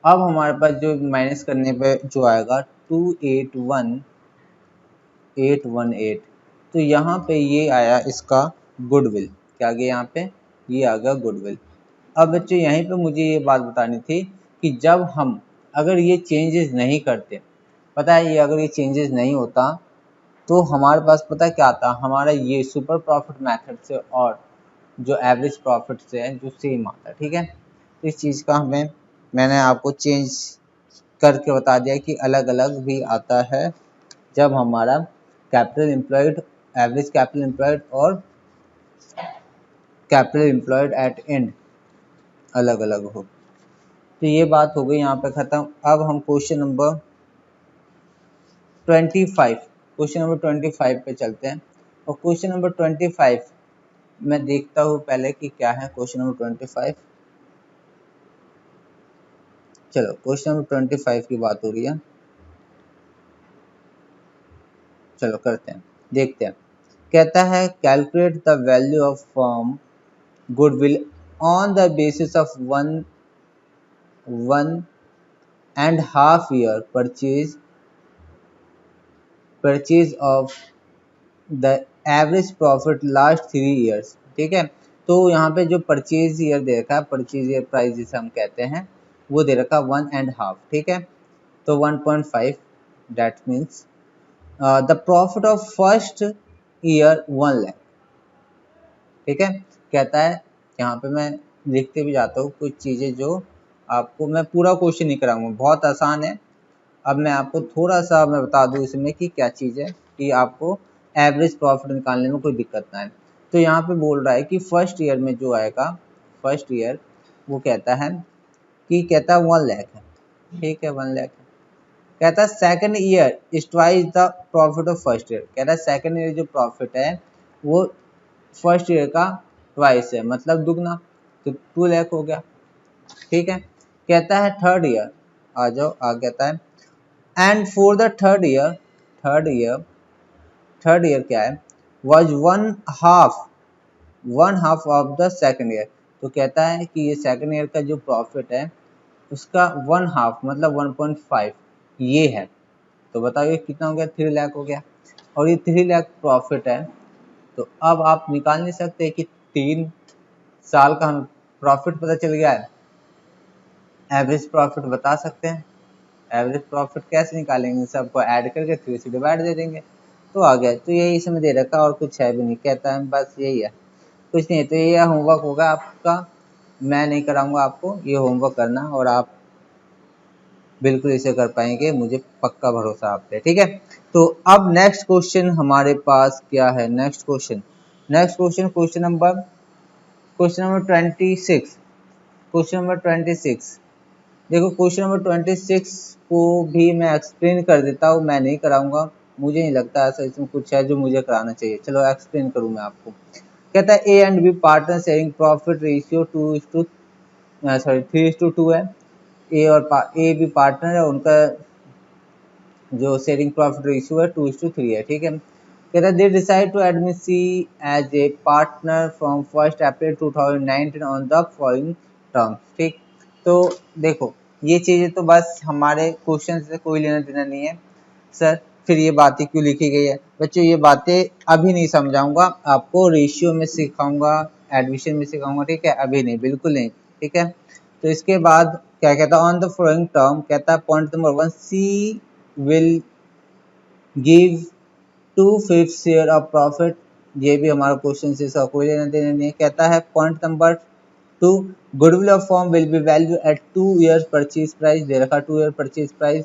अब हमारे पास जो माइनस करने पे जो आएगा 281,818। तो यहाँ पे ये आया इसका गुडविल, क्या गया यहाँ पे, ये आ गया गुडविल। अब बच्चों यहीं पे मुझे ये बात बतानी थी कि जब हम अगर ये चेंजेस नहीं करते, पता है ये अगर ये चेंजेस नहीं होता तो हमारे पास पता क्या आता, हमारा ये सुपर प्रॉफिट मेथड से और जो एवरेज प्रॉफिट से है जो सेम आता है। ठीक है, तो इस चीज़ का मैंने आपको चेंज करके बता दिया कि अलग अलग भी आता है जब हमारा capital employed, average capital employed और कैपिटल एम्प्लॉयड एट एंड अलग अलग हो। तो ये बात हो गई यहाँ पे ख़त्म। अब हम क्वेश्चन नंबर 25 पे चलते हैं। और क्वेश्चन नंबर 25 मैं देखता हूँ पहले कि क्या है क्वेश्चन नंबर 25। चलो क्वेश्चन नंबर 25 की बात हो रही है, चलो करते हैं, देखते हैं। कहता है calculate the value of firm goodwill on the basis of 1.5 year purchase of the average profit last 3 years। ठीक है, तो यहाँ पे जो परचेज ईयर दे रखा है, परचेज ईयर प्राइस जिसे हम कहते हैं, वो दे रखा 1.5। ठीक है, तो 1.5 that means the profit of first year 1 lakh. ठीक है, कहता है यहाँ पे मैं लिखते भी जाता हूँ कुछ चीज़ें जो आपको, मैं पूरा क्वेश्चन नहीं कराऊंगा, बहुत आसान है। अब मैं आपको थोड़ा सा मैं बता दूं इसमें कि क्या चीज़ है कि आपको एवरेज प्रॉफिट निकालने में कोई दिक्कत ना है। तो यहाँ पे बोल रहा है कि फर्स्ट ईयर में जो आएगा, फर्स्ट ईयर वो कहता है कि कहता है 1 लाख है। ठीक है 1 लाख। कहता है second year is twice the profit of first year. कहता है सेकंड ईयर जो प्रॉफिट है वो फर्स्ट ईयर का ट्वाइस है, मतलब दुगना, तो 2 लाख हो गया। ठीक है। कहता है थर्ड ईयर, आ जाओ आ कहता है and for the third year क्या है, was one half of the second year. तो कहता है कि ये सेकंड ईयर का जो प्रॉफिट है उसका 1/2 मतलब 1.5 ये है। तो बताओ ये कितना हो गया, 3 लाख हो गया। और ये 3 लाख प्रॉफिट है, तो अब आप निकाल नहीं सकते कि 3 साल का हमें प्रॉफिट पता चल गया है, एवरेज प्रॉफिट बता सकते हैं। एवरेज प्रॉफिट कैसे निकालेंगे, सबको ऐड करके 3 से डिवाइड दे देंगे तो आ गया। तो यही इसमें दे रखा और कुछ है भी नहीं, कहता है बस यही है, कुछ नहीं। तो ये होमवर्क होगा आपका, मैं नहीं कराऊंगा आपको, ये होमवर्क करना और आप बिल्कुल इसे कर पाएंगे, मुझे पक्का भरोसा आप पे। ठीक है। तो अब नेक्स्ट क्वेश्चन हमारे पास क्या है, next question question number 26। Question number 26 देखो, क्वेश्चन नंबर 26 को भी मैं एक्सप्लेन कर देता हूँ, मैं नहीं कराऊंगा, मुझे नहीं लगता ऐसा इसमें कुछ है जो मुझे कराना चाहिए। चलो एक्सप्लेन करूँ मैं आपको। कहता है A and B partner sharing profit ratio 3:2 है। ए बी पार्टनर है, उनका जो शेयरिंग प्रॉफिट रेशियो है 2:3 है। ठीक है। कहता है they decide to admit C as a partner from 1 April 2019 on the following terms. ठीक। तो देखो ये चीजें तो बस हमारे क्वेश्चन से कोई लेना देना नहीं है सर, फिर ये बातें क्यों लिखी गई है। बच्चों ये बातें अभी नहीं समझाऊंगा आपको, रेशियो में सिखाऊंगा, एडमिशन में सिखाऊंगा। ठीक है, अभी नहीं, बिल्कुल नहीं। ठीक है। तो इसके बाद क्या कहता है, ऑन द फॉलोइंग टर्म, कहता है point number 1, C will give 2/5 share of profit. ये भी हमारा क्वेश्चन से इसका कोई लेना देना नहीं है। कहता है point number 2, goodwill of firm will be value at 2 year purchase price, दे रखा 2 year purchase price,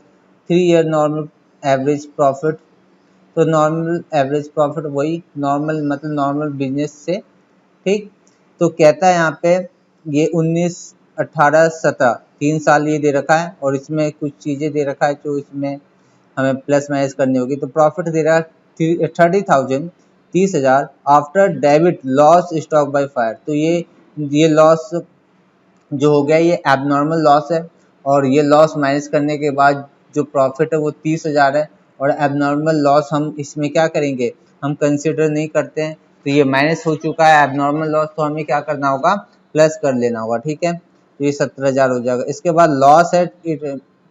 3 year normal average profit. तो नॉर्मल एवरेज प्रॉफिट वही नॉर्मल मतलब नॉर्मल बिजनेस से। ठीक। तो कहता है यहाँ पे ये 19, 18, 17 3 साल ये दे रखा है और इसमें कुछ चीजें दे रखा है जो इसमें हमें प्लस माइनस करनी होगी। तो प्रॉफिट दे रहा है 30,000 30,000 after debit loss stock by fire. तो ये लॉस जो हो गया ये एबनॉर्मल लॉस है, और ये लॉस माइनस करने के बाद जो प्रॉफिट है वो 30,000 है। और एबनॉर्मल लॉस हम इसमें क्या करेंगे, हम कंसिडर नहीं करते हैं, तो ये माइनस हो चुका है एबनॉर्मल लॉस, तो हमें क्या करना होगा, प्लस कर लेना होगा। ठीक है। तो ये 17,000 हो जाएगा। इसके बाद लॉस है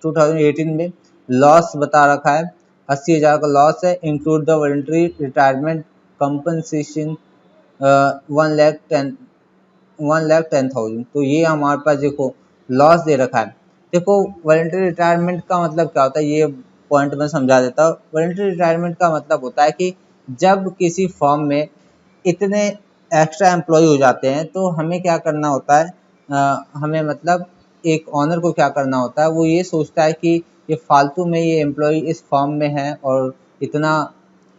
2018 में लॉस बता रखा है 80,000 का लॉस है, include the voluntary retirement compensation 1,10,000। तो ये हमारे पास देखो लॉस दे रखा है। देखो वॉलंटरी रिटायरमेंट का मतलब क्या होता है, ये पॉइंट मैं समझा देता हूँ। वॉलंटरी रिटायरमेंट का मतलब होता है कि जब किसी फर्म में इतने एक्स्ट्रा एम्प्लॉय हो जाते हैं तो हमें क्या करना होता है, हमें मतलब एक ऑनर को क्या करना होता है, वो ये सोचता है कि ये फालतू में ये एम्प्लॉय इस फर्म में है और इतना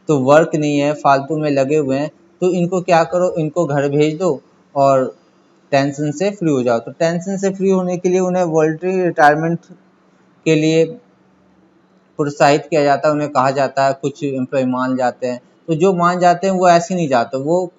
तो वर्क नहीं है, फालतू में लगे हुए हैं, तो इनको क्या करो, इनको घर भेज दो और टेंशन से फ्री हो जाओ। तो टेंशन से फ्री होने के लिए उन्हें वॉलंटरी रिटायरमेंट के लिए प्रोत्साहित किया जाता है, उन्हें कहा जाता है, कुछ एम्प्लॉय मान जाते हैं। तो जो मान जाते हैं वो ऐसे नहीं जाते, वो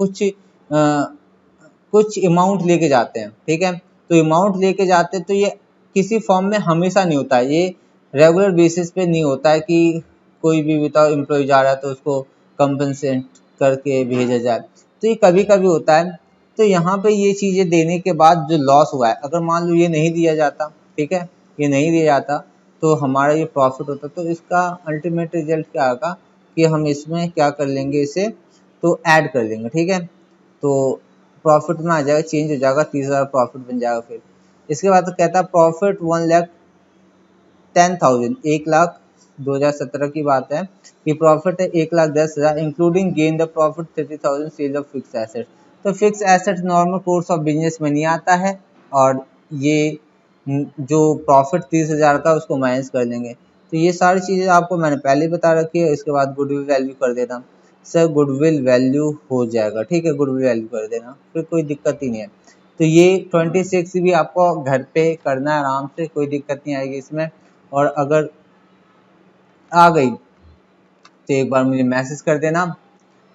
कुछ अमाउंट लेके जाते हैं। ठीक है। तो अमाउंट लेके जाते हैं, तो ये किसी फॉर्म में हमेशा नहीं होता है, ये रेगुलर बेसिस पे नहीं होता है कि कोई भी विदाउट एम्प्लॉय जा रहा है तो उसको कंपनसेट करके भेजा जाए, तो ये कभी कभी होता है। तो यहाँ पे ये चीजें देने के बाद जो लॉस हुआ है, अगर मान लो ये नहीं दिया जाता, ठीक है, ये नहीं दिया जाता तो हमारा ये प्रॉफिट होता, तो इसका अल्टीमेट रिजल्ट क्या होगा कि हम इसमें क्या कर लेंगे, इसे तो ऐड कर लेंगे। ठीक है। तो प्रॉफिट में आ जाएगा, चेंज हो जाएगा, 30,000 प्रॉफिट बन जाएगा। फिर इसके बाद तो कहता है प्रॉफिट 1,10,000 1,00,000 2017 की बात है कि प्रॉफिट है 1,10,000 including gain the profit 30,000 sale of fix asset. तो fix asset normal course of business में नहीं आता है, और ये जो प्रॉफिट 30,000 का उसको माइनस कर लेंगे। तो ये सारी चीजें आपको मैंने पहले बता रखी है। इसके बाद गुडविल वैल्यू कर देना, सर गुडविल वैल्यू हो जाएगा। ठीक है, गुडविल वैल्यू कर देना, फिर कोई दिक्कत ही नहीं है। तो ये 26 भी आपको घर पे करना है आराम से, कोई दिक्कत नहीं आएगी इसमें। और अगर आ गई तो एक बार मुझे मैसेज कर देना,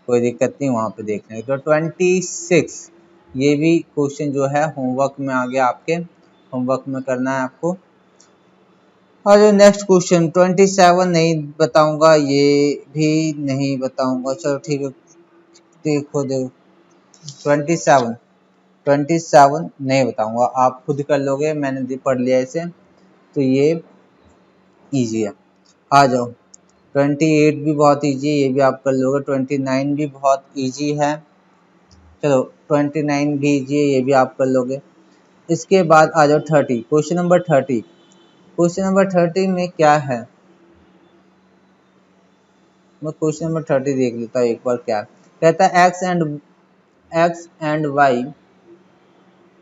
कोई दिक्कत नहीं, वहाँ पे देख लेंगे। तो 26 ये भी क्वेश्चन जो है होमवर्क में आ गया, आपके होमवर्क में करना है आपको। और जो नेक्स्ट क्वेश्चन 27 नहीं बताऊंगा, ये भी नहीं बताऊंगा, चलो ठीक है। देखो 27 नहीं बताऊंगा, आप खुद कर लोगे, मैंने पढ़ लिया इसे, तो ये इजी है। आ जाओ 28 भी बहुत इजी है, ये भी आप कर लोगे। 29 भी बहुत इजी है, चलो 29 भी इजी है, ये भी आप कर लोगे। इसके बाद आ जाओ 30, क्वेश्चन नंबर 30। क्वेश्चन नंबर 30 में क्या है, मैं क्वेश्चन नंबर 30 देख लेता हूँ एक बार। क्या कहता है, X and Y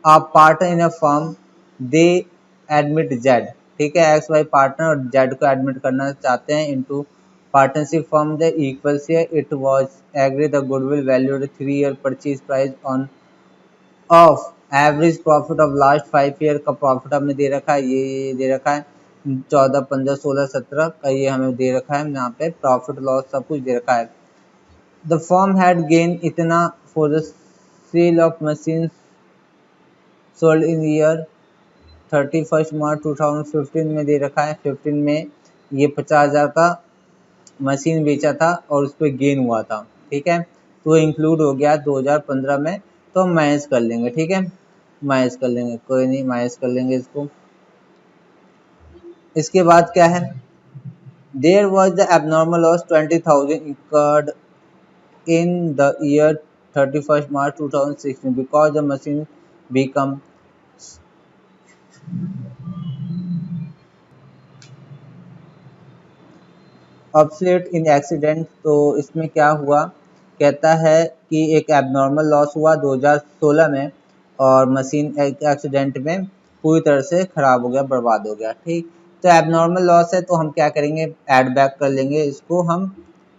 are partner in a firm, they admit Z. ठीक है, एक्स वाई पार्टनर और जेड को एडमिट करना चाहते हैं into partnership firm, the equal share, it was agree the goodwill valued 3 year purchase price on of average profit of last 5 year का प्रॉफिट हमें दे रखा है, ये दे रखा है 14, 15, 16, 17 का, ये हमें दे रखा है यहाँ पे, प्रॉफिट लॉस सब कुछ दे रखा है। द फर्म हैड गेन इतना for the sale of machine sold in year 31 March 2015 में दे रखा है। 15 में ये 50,000 का मशीन बेचा था और उस पर गेन हुआ था। ठीक है, तो इंक्लूड हो गया 2015 में, तो हम माइनस कर लेंगे। ठीक है, माइनस कर लेंगे, कोई नहीं, माइनस कर लेंगे इसको। इसके बाद क्या है, there was the abnormal loss 20,000 incurred in the year 31 March 2016 because the machine become obsolete in accident। तो इसमें क्या हुआ, कहता है कि एक एबनॉर्मल लॉस हुआ 2016 में, और मशीन एक एक्सीडेंट में पूरी तरह से खराब हो गया, बर्बाद हो गया। ठीक, तो एबनॉर्मल लॉस है, तो हम क्या करेंगे, ऐड बैक कर लेंगे इसको, हम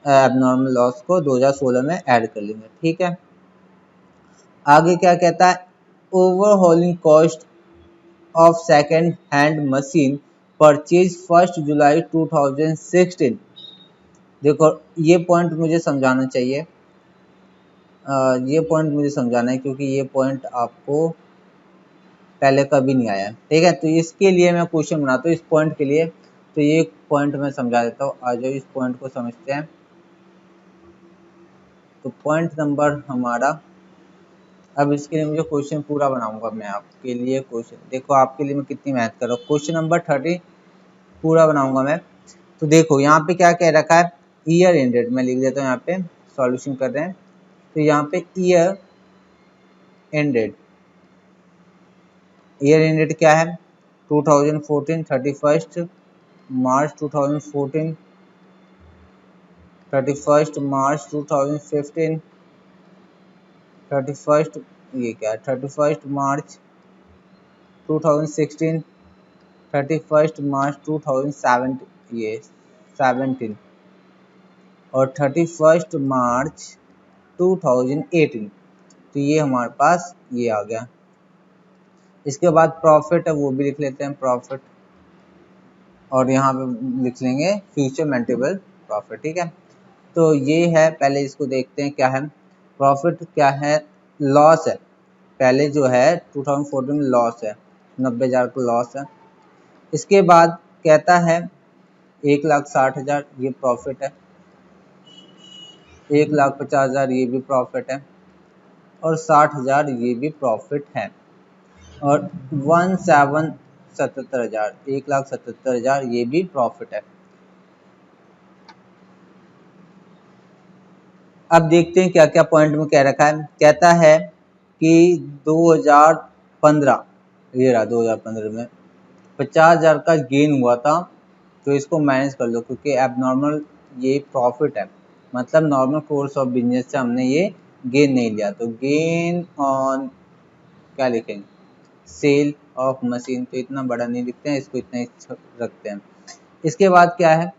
एबनॉर्मल लॉस को 2016 में ऐड कर लेंगे। ठीक है, आगे क्या कहता है, overhauling cost of second hand machine purchase 1 जुलाई 2016। देखो ये पॉइंट मुझे समझाना चाहिए, ये पॉइंट मुझे समझाना है, क्योंकि ये पॉइंट आपको पहले कभी नहीं आया। ठीक है, तो इसके लिए मैं क्वेश्चन बनाता हूँ इस पॉइंट के लिए, तो ये पॉइंट मैं समझा देता हूँ। आ जाओ इस पॉइंट को समझते हैं। तो पॉइंट नंबर हमारा, अब इसके लिए मुझे क्वेश्चन पूरा बनाऊंगा मैं आपके लिए। क्वेश्चन देखो आपके लिए मैं कितनी मेहनत कर रहा हूँ, क्वेश्चन नंबर 30 पूरा बनाऊंगा मैं। तो देखो यहाँ पे क्या कह रखा है, ईयर एंडेड, मैं लिख देता हूँ यहाँ पे, सॉल्यूशन कर रहे हैं। तो यहाँ पे ईयर एंडेड, ईयर एंडेड क्या है, 2014 31 मार्च 2014, 31 मार्च 2015, 31 ये क्या है, 31 मार्च 2016, 31 मार्च 2017, ये 17, और 31 मार्च 2018। तो ये हमारे पास ये आ गया। इसके बाद प्रॉफिट है, वो भी लिख लेते हैं प्रॉफिट, और यहाँ पे लिख लेंगे फ्यूचर मेंटेबल प्रॉफिट। ठीक है, तो ये है, पहले इसको देखते हैं क्या है प्रॉफिट, क्या है, लॉस है। पहले जो है 2014 में लॉस है, 90,000 का लॉस है। इसके बाद कहता है 1,60,000 ये प्रॉफिट है, 1,50,000 ये भी प्रॉफिट है, और 60,000 ये भी प्रॉफिट है, और 1,77,000 1,77,000 ये भी प्रॉफिट है। अब देखते हैं क्या क्या पॉइंट में कह रखा है। कहता है कि 2015, ये रहा 2015 में 50,000 का गेन हुआ था, तो इसको माइनस कर लो, क्योंकि एबनॉर्मल ये प्रॉफिट है, मतलब नॉर्मल कोर्स ऑफ बिजनेस से हमने ये गेन नहीं लिया। तो गेन ऑन क्या लिखेंगे, सेल ऑफ मशीन, तो इतना बड़ा नहीं लिखते हैं इसको, इतना ही रखते हैं। इसके बाद क्या है,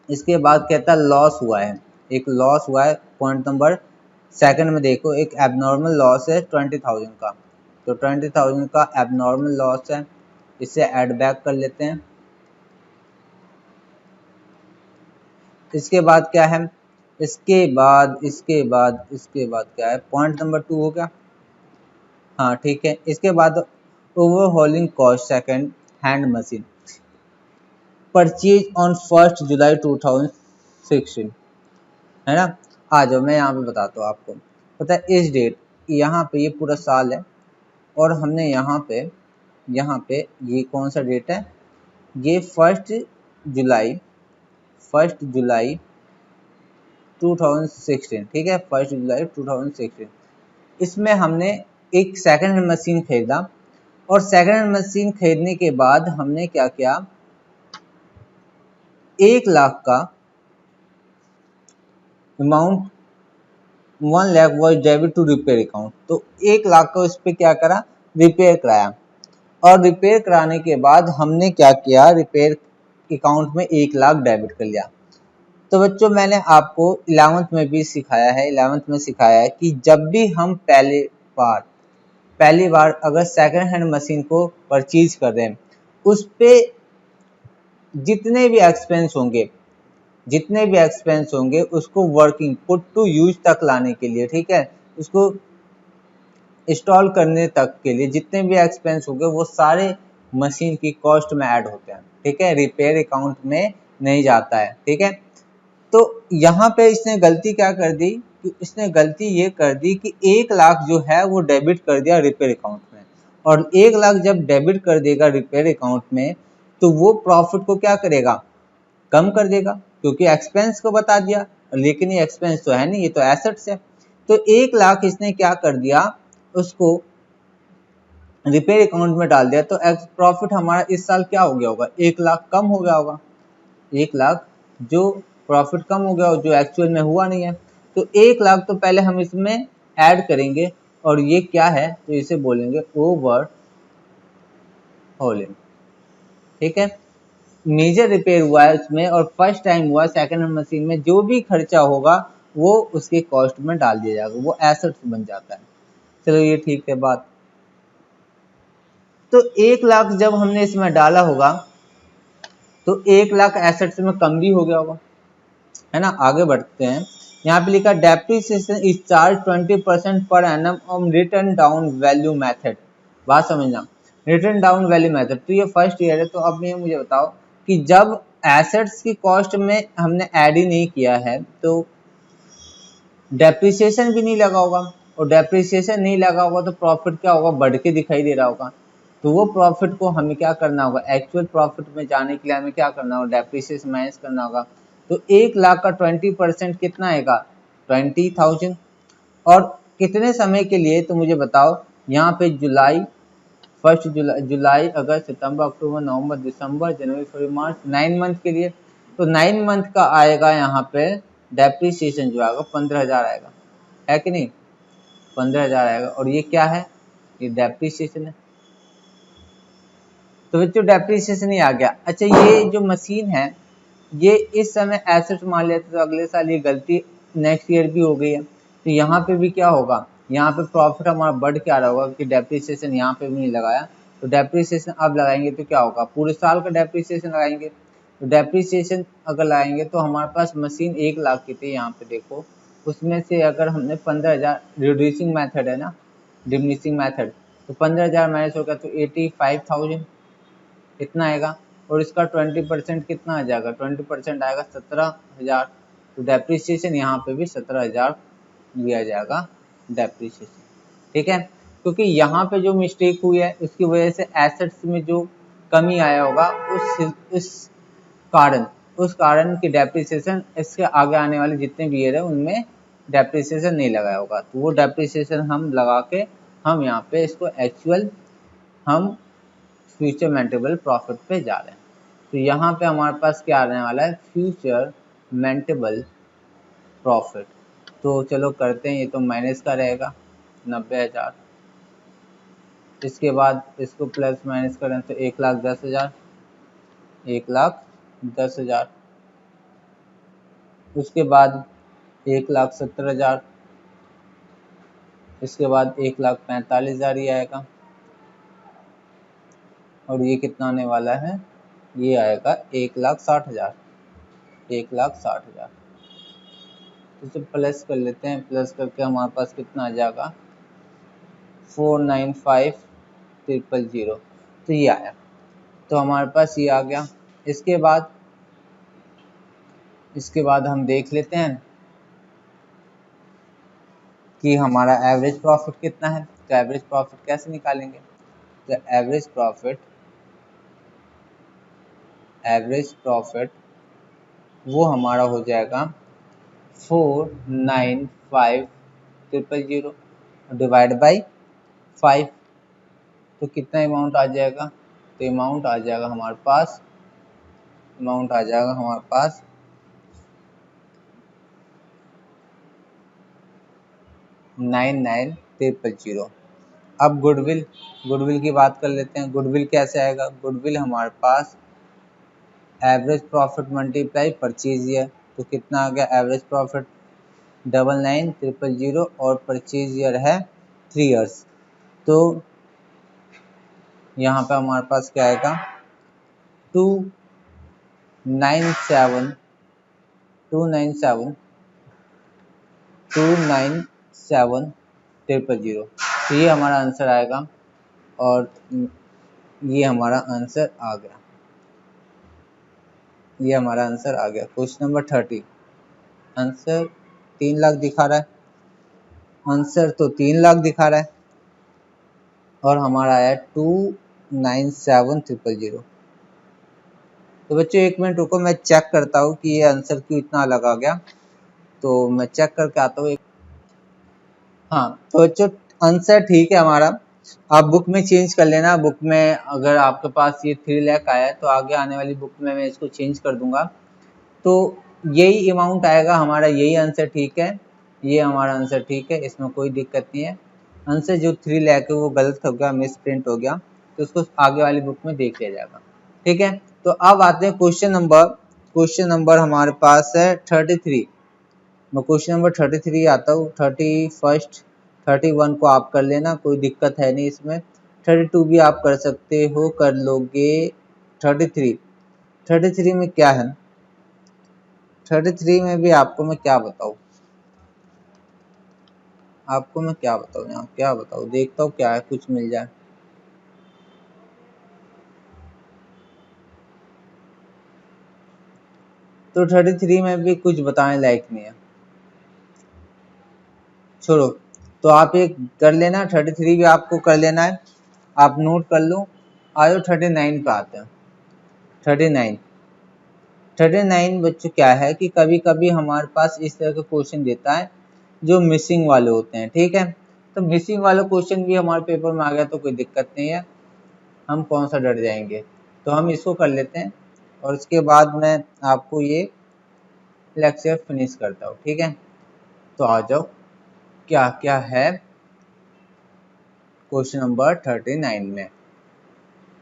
इसके बाद कहता है लॉस हुआ है, एक लॉस हुआ है। पॉइंट नंबर सेकंड में देखो, एक एबनॉर्मल लॉस है 20,000 का, तो 20,000 का एबनॉर्मल लॉस है, इसे ऐड बैक कर लेते हैं। इसके बाद क्या है, इसके बाद क्या है, पॉइंट नंबर 2 हो गया। हाँ ठीक है, इसके बाद overhauling cost second hand machine purchase on 1 जुलाई 2016, है ना। आ जाओ मैं यहाँ पे बताता हूँ आपको। पता है इस डेट, यहाँ पे ये पूरा साल है, और हमने यहाँ पे ये कौन सा डेट है, ये 1 जुलाई 2016, ठीक है, 1 जुलाई 2016। इसमें हमने एक सेकंड हैंड मशीन खरीदा, और सेकंड हैंड मशीन खरीदने के बाद हमने क्या किया, 1 लाख का amount, 1 lakh was debit to repair account. तो 1 लाख का उस पर क्या करा, रिपेयर कराया, और रिपेयर कराने के बाद हमने क्या किया, रिपेयर अकाउंट में 1 लाख डेबिट कर लिया। तो बच्चों मैंने आपको 11th में भी सिखाया है, 11th में सिखाया है कि जब भी हम पहली बार अगर सेकंड हैंड मशीन को परचेज कर रहे हैं, उस पे जितने भी एक्सपेंस होंगे उसको वर्किंग पुट टू यूज तक लाने के लिए, ठीक है, उसको इंस्टॉल करने तक के लिए जितने भी एक्सपेंस होंगे वो सारे मशीन की कॉस्ट में ऐड होते हैं, ठीक है, रिपेयर अकाउंट में नहीं जाता है, ठीक है। तो यहाँ पे इसने गलती क्या कर दी, कि इसने गलती ये कर दी कि 1 लाख जो है वो डेबिट कर दिया रिपेयर अकाउंट में, और 1 लाख जब डेबिट कर देगा रिपेयर अकाउंट में, तो वो प्रॉफिट को क्या करेगा, कम कर देगा, क्योंकि एक्सपेंस को बता दिया, लेकिन ये एक्सपेंस तो है नहीं, ये तो एसेट्स है। तो 1 लाख इसने क्या कर दिया, उसको रिपेयर अकाउंट में डाल दिया, तो प्रॉफिट हमारा इस साल क्या हो गया होगा, 1 लाख कम हो गया होगा। 1 लाख जो प्रॉफिट कम हो गया, जो एक्चुअल में हुआ नहीं है। तो 1 लाख तो पहले हम इसमें ऐड करेंगे, और ये क्या है, तो इसे बोलेंगे ओवर होलिंग, ठीक है। मेजर रिपेयर हुआ है उसमें, और फर्स्ट टाइम हुआ सेकंड हैंड मशीन में, जो भी खर्चा होगा वो उसके कॉस्ट में डाल दिया जाएगा, वो एसेट्स बन जाता है। चलो ये ठीक है बात। तो 1 लाख जब हमने इसमें डाला होगा, तो 1 लाख एसेट्स में कम भी हो गया होगा, है ना। आगे बढ़ते हैं, यहाँ पे लिखा depreciation is charge 20% per annum on return down value method. बात समझना, रिटर्न डाउन वैल्यू मेथड, तो ये फर्स्ट ईयर है। तो अब ये मुझे बताओ कि जब एसेट्स की कॉस्ट में हमने ऐड ही नहीं किया है, तो डेप्रिसिएशन भी नहीं लगा होगा, और डेप्रिसिएशन नहीं लगा होगा तो प्रॉफिट क्या होगा, बढ़ के दिखाई दे रहा होगा। तो वो प्रॉफिट को हमें क्या करना होगा, एक्चुअल प्रॉफिट में जाने के लिए हमें क्या करना होगा, डेप्रिसिएशन माइनस करना होगा। तो 1 लाख का 20% कितना आएगा, 20,000। और कितने समय के लिए, तो मुझे बताओ, यहाँ पे जुलाई अगस्त सितंबर अक्टूबर नवंबर दिसंबर जनवरी फरवरी मार्च, 9 मंथ के लिए। तो 9 मंथ का आएगा यहाँ पे डेप्रिसिएशन जो आएगा 15,000 आएगा, है कि नहीं, 15,000 आएगा। और ये क्या है, ये डेप्रिसिएशन है। तो बच्चों डेप्रिसिएशन ही आ गया। अच्छा, ये जो मशीन है ये इस समय एसेट मान लेते, तो अगले साल ये गलती नेक्स्ट ईयर भी हो गई है, तो यहाँ पे भी क्या होगा, यहाँ पे प्रॉफिट हमारा बढ़ के आ रहा होगा, कि डेप्रिसिएशन यहाँ पे भी नहीं लगाया। तो डेप्रिसिएशन अब लगाएंगे तो क्या होगा, पूरे साल का डेप्रिसिएशन लगाएंगे। तो डेप्रिसिएशन अगर लगाएंगे तो हमारे पास मशीन 1 लाख की थी, यहाँ पे देखो, उसमें से अगर हमने 15,000, रिड्यूसिंग मैथड है ना, डिमिनिशिंग मैथड, तो 15,000 माइनस होगा तो 85,000 इतना आएगा। और इसका 20% कितना आ जाएगा, 20% आएगा 17,000। तो डेप्रिसिएशन यहाँ पे भी 17,000 लिया जाएगा डेप्रिसिएशन, ठीक है। क्योंकि यहाँ पे जो मिस्टेक हुई है उसकी वजह से एसेट्स में जो कमी आया होगा, उस कारण की डेप्रिसिएशन इसके आगे आने वाले जितने भी ईयर है उनमें डेप्रिसिएशन नहीं लगाया होगा। तो वो डेप्रिसिएशन हम लगा के हम यहाँ पे इसको एक्चुअल हम फ्यूचर मेंटेबल प्रॉफिट पे जा रहे हैं। तो यहाँ पे हमारे पास क्या आने वाला है, फ्यूचर मेंटेबल प्रॉफिट। तो चलो करते हैं, ये तो माइनस का रहेगा 90,000। इसके बाद इसको प्लस माइनस करें तो 1,10,000, 1,10,000। उसके बाद 1,70,000, इसके बाद 1,45,000 ही आएगा। और ये कितना आने वाला है, ये आएगा 1,60,000। 1,60,000। तो इसे प्लस कर लेते हैं, प्लस करके हमारे पास कितना आ जाएगा 495,000। तो ये आया, तो हमारे पास ये आ गया। इसके बाद हम देख लेते हैं कि हमारा एवरेज प्रॉफिट कितना है। तो एवरेज प्रॉफिट कैसे निकालेंगे? तो एवरेज प्रॉफिट वो हमारा हो जाएगा 495,000 डिवाइड बाई 5। तो कितना अमाउंट आ जाएगा? तो अमाउंट आ जाएगा हमारे पास 99,000। अब गुडविल की बात कर लेते हैं। गुडविल कैसे आएगा? गुडविल हमारे पास average profit multiply purchase year. तो कितना आ गया एवरेज प्रॉफिट? 99,000 और परचेज ईयर है 3 इयर्स। तो यहाँ पे हमारे पास क्या आएगा 297,000। तो ये हमारा आंसर आएगा और ये हमारा आंसर आ गया। Question number 30। आंसर 3 लाख दिखा रहा है। आंसर तो 3 लाख दिखा रहा है और हमारा आया 297,000। तो बच्चों 1 मिनट रुको, मैं चेक करता हूँ कि ये आंसर क्यों इतना अलग आ गया। तो मैं चेक करके आता हूँ। हाँ, तो बच्चों आंसर ठीक है हमारा। आप बुक में चेंज कर लेना। बुक में अगर आपके पास ये 3 लाख आया है तो आगे आने वाली बुक में मैं इसको चेंज कर दूंगा। तो यही अमाउंट आएगा हमारा, यही आंसर ठीक है। ये हमारा आंसर ठीक है, इसमें कोई दिक्कत नहीं है। आंसर जो 3 लाख है वो गलत हो गया, मिस प्रिंट हो गया, तो उसको आगे वाली बुक में देख लिया जाएगा। ठीक है, तो अब आते हैं क्वेश्चन नंबर हमारे पास है 33। मैं क्वेश्चन नंबर 33 आता हूँ। 31, 31 को आप कर लेना, कोई दिक्कत है नहीं इसमें। 32 भी आप कर सकते हो, कर लोगे। 33 में क्या है? 33 में भी आपको मैं क्या बताऊँ, यहाँ क्या बताऊँ, देखता हूँ क्या है, कुछ मिल जाए। तो 33 में भी कुछ बताने लायक नहीं है, छोड़ो। तो आप एक कर लेना, 33 भी आपको कर लेना है, आप नोट कर लो। आयो 39 पे आते हैं। 39 बच्चों क्या है कि कभी कभी हमारे पास इस तरह के क्वेश्चन देता है जो मिसिंग वाले होते हैं। ठीक है, तो मिसिंग वाला क्वेश्चन भी हमारे पेपर में आ गया तो कोई दिक्कत नहीं है, हम कौन सा डर जाएंगे। तो हम इसको कर लेते हैं और उसके बाद मैं आपको ये लेक्चर फिनिश करता हूँ। ठीक है, तो आ जाओ, क्या क्या है क्वेश्चन नंबर 39 में।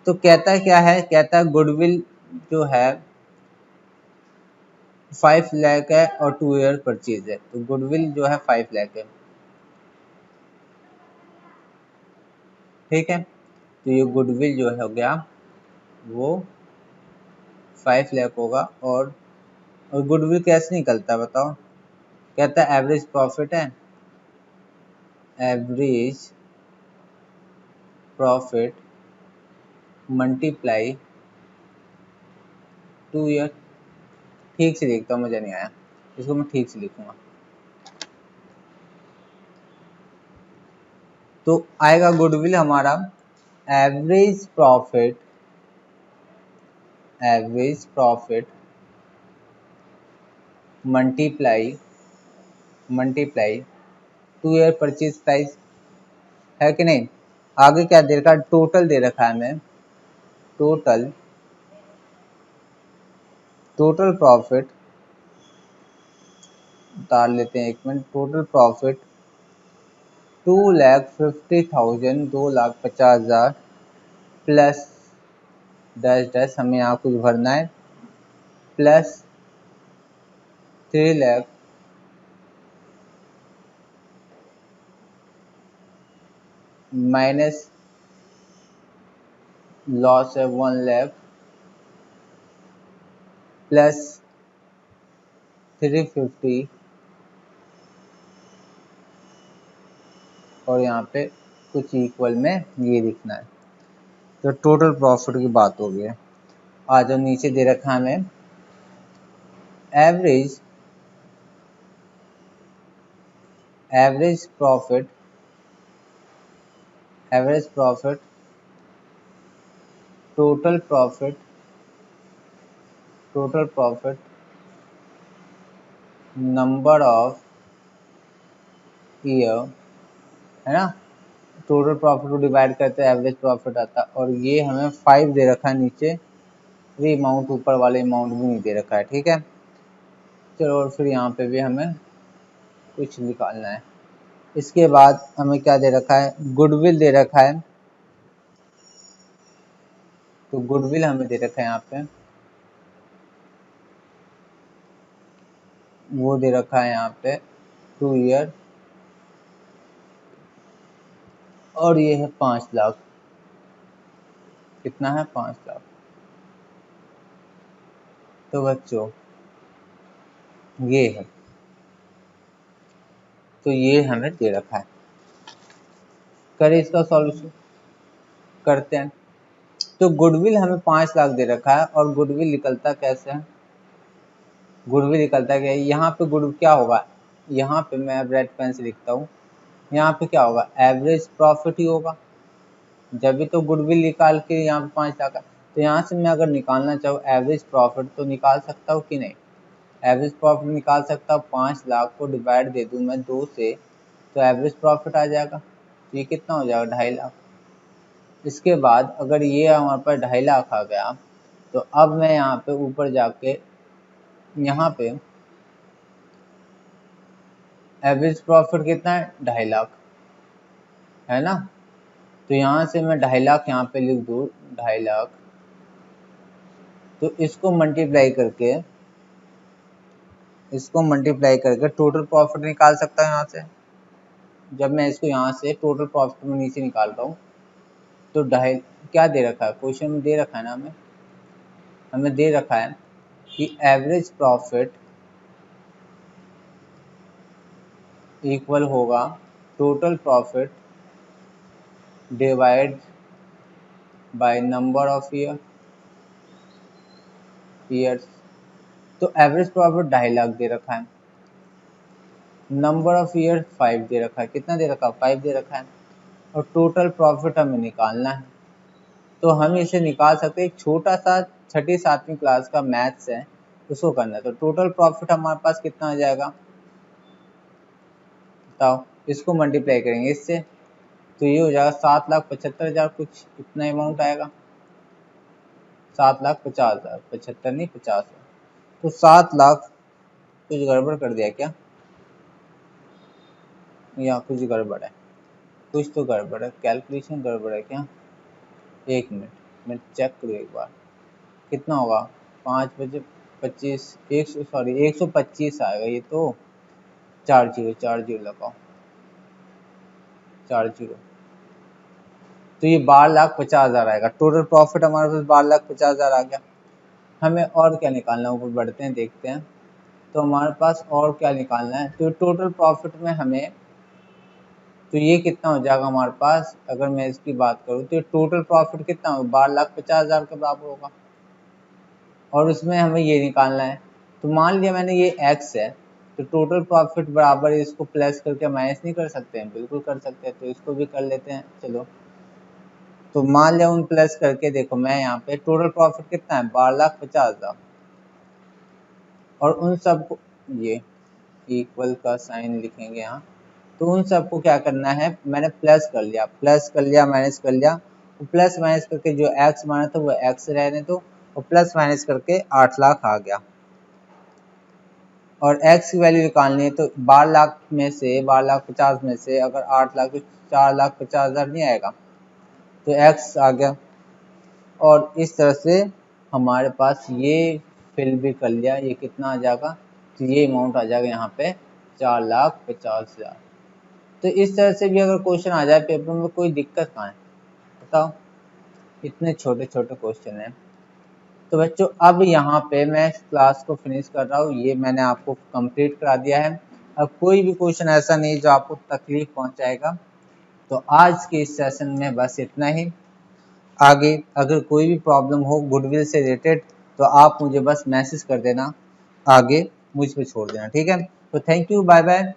तो कहता क्या है? कहता है गुडविल जो है 5 लाख है और 2 ईयर परचेज है। तो गुडविल जो है 5 लाख है। ठीक है, तो ये गुडविल जो हो गया वो 5 लाख होगा। और गुडविल कैसे निकलता है बताओ? कहता है एवरेज प्रॉफिट है, एवरेज प्रॉफिट मल्टीप्लाई 2 ईयर। ठीक से देखता हूँ, मजा नहीं आया, इसको मैं ठीक से लिखूंगा। तो आएगा गुडविल हमारा average profit multiply 2 year purchase price, है कि नहीं? आगे क्या दे रखा है? टोटल दे रखा है। मैं टोटल प्रॉफिट उतार लेते हैं, 1 minute. Total profit 2,50,000, 2,50,000 plus dash dash, हमें यहाँ कुछ भरना है, प्लस 3 लाख माइनस लॉस है 1 लाख प्लस 350 और यहाँ पे कुछ इक्वल में ये लिखना है। तो टोटल प्रॉफिट की बात हो गई है। आज जो नीचे दे रखा है हमें average profit total profit number of year, है ना। टोटल प्रॉफिट को डिवाइड करते हैं एवरेज प्रॉफिट आता है, और ये हमें 5 दे रखा है नीचे, ये अमाउंट ऊपर वाले अमाउंट भी नहीं दे रखा है, ठीक है। चलो, और फिर यहाँ पे भी हमें कुछ निकालना है। इसके बाद हमें क्या दे रखा है, गुडविल दे रखा है। तो गुडविल हमें दे रखा है यहाँ पे, वो दे रखा है यहाँ पे 2 ईयर, और ये है 5 लाख। कितना है, 5 लाख। तो बच्चों ये है, तो ये हमें दे रखा है। करें इसका सॉल्यूशन, करते हैं। तो गुडविल हमें 5 लाख दे रखा है, और गुडविल निकलता कैसे है, गुडविल निकलता क्या है, यहाँ पे गुड क्या होगा, यहाँ पे मैं रेड पेन से लिखता हूँ, यहाँ पे क्या होगा, एवरेज प्रॉफिट ही होगा। जब भी तो गुडविल निकाल के यहाँ पे 5 लाख, तो यहाँ से मैं अगर निकालना चाहूँ एवरेज प्रॉफिट तो निकाल सकता हूँ कि नहीं, एवरेज प्रॉफिट निकाल सकता हूँ। 5 लाख को डिवाइड दे दूँ मैं 2 से, तो एवरेज प्रॉफिट आ जाएगा। तो ये कितना हो जाएगा, 2.5 लाख। इसके बाद अगर ये हमारे पास 2.5 लाख आ गया, तो अब मैं यहाँ पे ऊपर जाके यहाँ पे एवरेज प्रॉफिट कितना है, 2.5 लाख, है ना। तो यहाँ से मैं 2.5 लाख यहाँ पे लिख दूँ, 2.5 लाख। तो इसको मल्टीप्लाई करके टोटल प्रॉफिट निकाल सकता है यहाँ से। जब मैं इसको यहाँ से टोटल प्रॉफिट में नीचे निकालता हूँ, तो 2.5 क्या दे रखा है, क्वेश्चन में दे रखा है ना, हमें दे रखा है कि एवरेज प्रॉफिट इक्वल होगा total profit divide by number of years. तो एवरेज प्रॉफिट 2.5 लाख दे रखा है, नंबर ऑफ ईयर 5 दे रखा है। कितना दे रखा है, 5 दे रखा है, और टोटल प्रॉफिट हमें निकालना है। तो हम इसे निकाल सकते हैं, एक छोटा सा 6ठी 7वीं क्लास का मैथ्स है, उसको करना है। तो टोटल प्रॉफिट हमारे पास कितना आ जाएगा, बताओ। इसको मल्टीप्लाई करेंगे इससे, तो ये हो जाएगा 7,75,000, कुछ इतना अमाउंट आएगा, 7,50,000, 75 नहीं 50। तो 7 लाख, कुछ गड़बड़ कर दिया क्या, या कुछ गड़बड़ है, कुछ तो गड़बड़ है, कैलकुलेशन गड़बड़ है क्या। एक मिनट मैं चेक करूँ एक बार, कितना होगा, 5 बजे 25, 125 आएगा ये तो। 4 जीरो लगाओ, 4 जीरो, तो ये 12,50,000 आएगा। टोटल प्रॉफिट हमारे पास 12,50,000 आ गया। हमें और क्या निकालना है, ऊपर बढ़ते हैं, देखते हैं। तो हमारे पास और क्या निकालना है, तो टोटल प्रॉफिट में हमें, तो ये कितना हो जाएगा हमारे पास, अगर मैं इसकी बात करूँ तो टोटल प्रॉफिट कितना होगा, 12,50,000 के बराबर होगा। और उसमें हमें ये निकालना है। तो मान लिया मैंने ये x है, तो टोटल प्रॉफिट बराबर इसको प्लस करके माइनस नहीं कर सकते हैं, बिल्कुल कर सकते हैं। तो इसको भी कर लेते हैं, चलो। तो मान लिया उन प्लस करके, देखो मैं यहाँ पे टोटल प्रॉफिट कितना है, 12,50,000, और उन सबको, ये इक्वल का साइन लिखेंगे यहाँ। तो उन सबको क्या करना है, मैंने प्लस कर लिया माइनस कर लिया। तो प्लस माइनस करके जो x माना था वो x रहने दो, और प्लस माइनस करके 8 लाख आ गया। और x की वैल्यू निकालनी है, तो 12 लाख में से 12,50,000 में से अगर 8 लाख, तो 4,50,000 नहीं आएगा, तो x आ गया। और इस तरह से हमारे पास ये फिल भी कर लिया, ये कितना आ जाएगा, तो ये अमाउंट आ जाएगा यहाँ पे 4,50,000। तो इस तरह से भी अगर क्वेश्चन आ जाए पेपर में, कोई दिक्कत कहाँ है, बताओ। इतने छोटे छोटे क्वेश्चन हैं। तो बच्चों अब यहाँ पे मैं इस क्लास को फिनिश कर रहा हूँ, ये मैंने आपको कंप्लीट करा दिया है। अब कोई भी क्वेश्चन ऐसा नहीं जो आपको तकलीफ पहुंचाएगा। तो आज के इस सेशन में बस इतना ही। आगे अगर कोई भी प्रॉब्लम हो गुडविल से रिलेटेड तो आप मुझे बस मैसेज कर देना, आगे मुझ पे छोड़ देना, ठीक है। तो थैंक यू, बाय बाय।